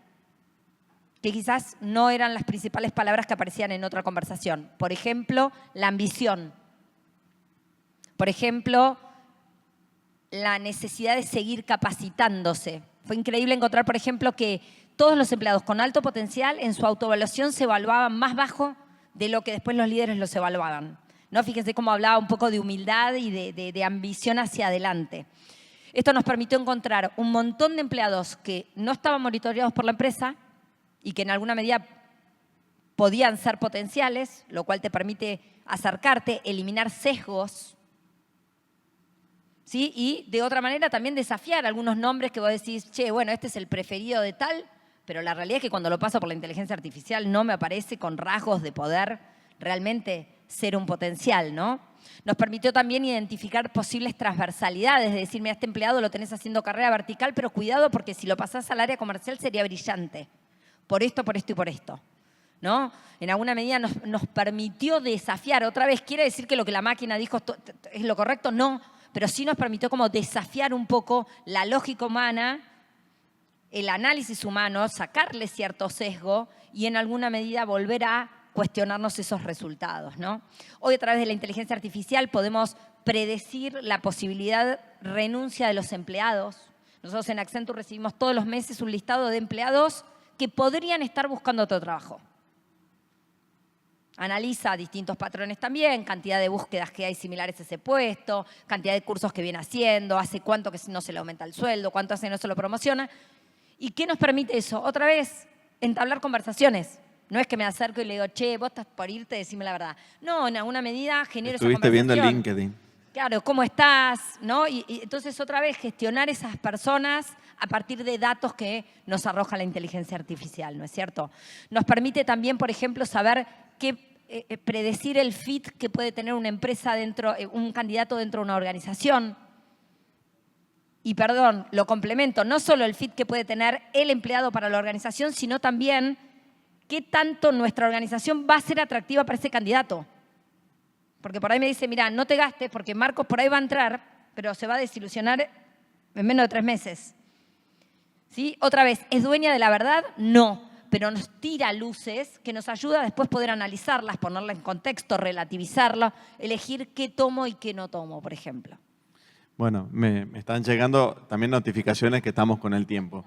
que quizás no eran las principales palabras que aparecían en otra conversación. Por ejemplo, la ambición. Por ejemplo, la necesidad de seguir capacitándose. Fue increíble encontrar, por ejemplo, que todos los empleados con alto potencial en su autoevaluación se evaluaban más bajo de lo que después los líderes los evaluaban, ¿no? Fíjense cómo hablaba un poco de humildad y de ambición hacia adelante. Esto nos permitió encontrar un montón de empleados que no estaban monitoreados por la empresa, y que en alguna medida podían ser potenciales, lo cual te permite acercarte, eliminar sesgos, ¿sí? Y de otra manera también desafiar algunos nombres que vos decís, che, bueno, este es el preferido de tal, pero la realidad es que cuando lo paso por la inteligencia artificial no me aparece con rasgos de poder realmente ser un potencial, ¿no? Nos permitió también identificar posibles transversalidades, de decir, mira, este empleado lo tenés haciendo carrera vertical, pero cuidado porque si lo pasás al área comercial sería brillante. Por esto y por esto, ¿no? En alguna medida nos permitió desafiar. Otra vez, ¿quiere decir que lo que la máquina dijo es lo correcto? No, pero sí nos permitió como desafiar un poco la lógica humana, el análisis humano, sacarle cierto sesgo y en alguna medida volver a cuestionarnos esos resultados, ¿no? Hoy a través de la inteligencia artificial podemos predecir la posibilidad de renuncia de los empleados. Nosotros en Accenture recibimos todos los meses un listado de empleados que podrían estar buscando otro trabajo. Analiza distintos patrones también, cantidad de búsquedas que hay similares a ese puesto, cantidad de cursos que viene haciendo, hace cuánto que no se le aumenta el sueldo, cuánto hace que no se lo promociona. ¿Y qué nos permite eso? Otra vez, entablar conversaciones. No es que me acerco y le digo, che, vos estás por irte, decime la verdad. No, en alguna medida genero esa conversación. Estuviste viendo el LinkedIn. Claro, ¿cómo estás? ¿No? Y entonces otra vez gestionar esas personas a partir de datos que nos arroja la inteligencia artificial, ¿no es cierto? Nos permite también, por ejemplo, saber predecir el fit que puede tener una empresa un candidato dentro de una organización. Y perdón, lo complemento, no solo el fit que puede tener el empleado para la organización, sino también qué tanto nuestra organización va a ser atractiva para ese candidato. Porque por ahí me dice, mira, no te gastes porque Marcos por ahí va a entrar, pero se va a desilusionar en menos de 3 meses. ¿Sí? Otra vez, ¿es dueña de la verdad? No, pero nos tira luces que nos ayuda a después poder analizarlas, ponerlas en contexto, relativizarlas, elegir qué tomo y qué no tomo, por ejemplo. Bueno, me están llegando también notificaciones que estamos con el tiempo.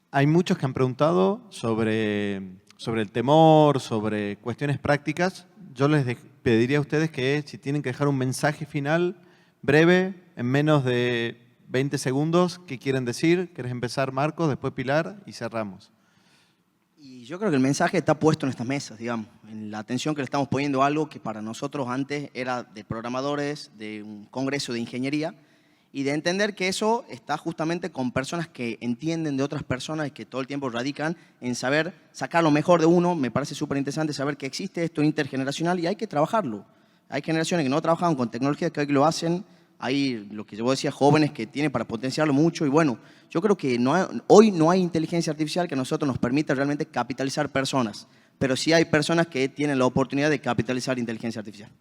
Hay muchos que han preguntado sobre el temor, sobre cuestiones prácticas. Yo les pediría a ustedes que si tienen que dejar un mensaje final breve, en menos de 20 segundos, ¿qué quieren decir? ¿Querés empezar, Marcos, después Pilar y cerramos? Y yo creo que el mensaje está puesto en estas mesas, digamos, en la atención que le estamos poniendo a algo que para nosotros antes era de programadores, de un congreso de ingeniería, y de entender que eso está justamente con personas que entienden de otras personas y que todo el tiempo radican en saber sacar lo mejor de uno. Me parece súper interesante saber que existe esto intergeneracional y hay que trabajarlo. Hay generaciones que no trabajan con tecnología que hoy lo hacen. Hay, lo que yo decía, jóvenes que tienen para potenciarlo mucho. Y bueno, yo creo que hoy no hay inteligencia artificial que a nosotros nos permita realmente capitalizar personas. Pero sí hay personas que tienen la oportunidad de capitalizar inteligencia artificial.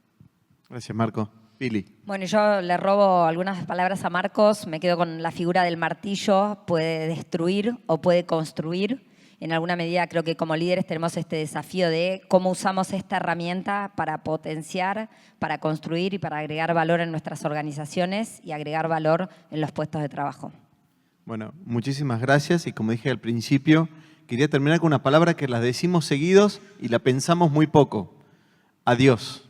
Gracias, Marco. Pili. Bueno, yo le robo algunas palabras a Marcos, me quedo con la figura del martillo, puede destruir o puede construir. En alguna medida creo que como líderes tenemos este desafío de cómo usamos esta herramienta para potenciar, para construir y para agregar valor en nuestras organizaciones y agregar valor en los puestos de trabajo. Bueno, muchísimas gracias y como dije al principio, quería terminar con una palabra que la decimos seguidos y la pensamos muy poco. Adiós.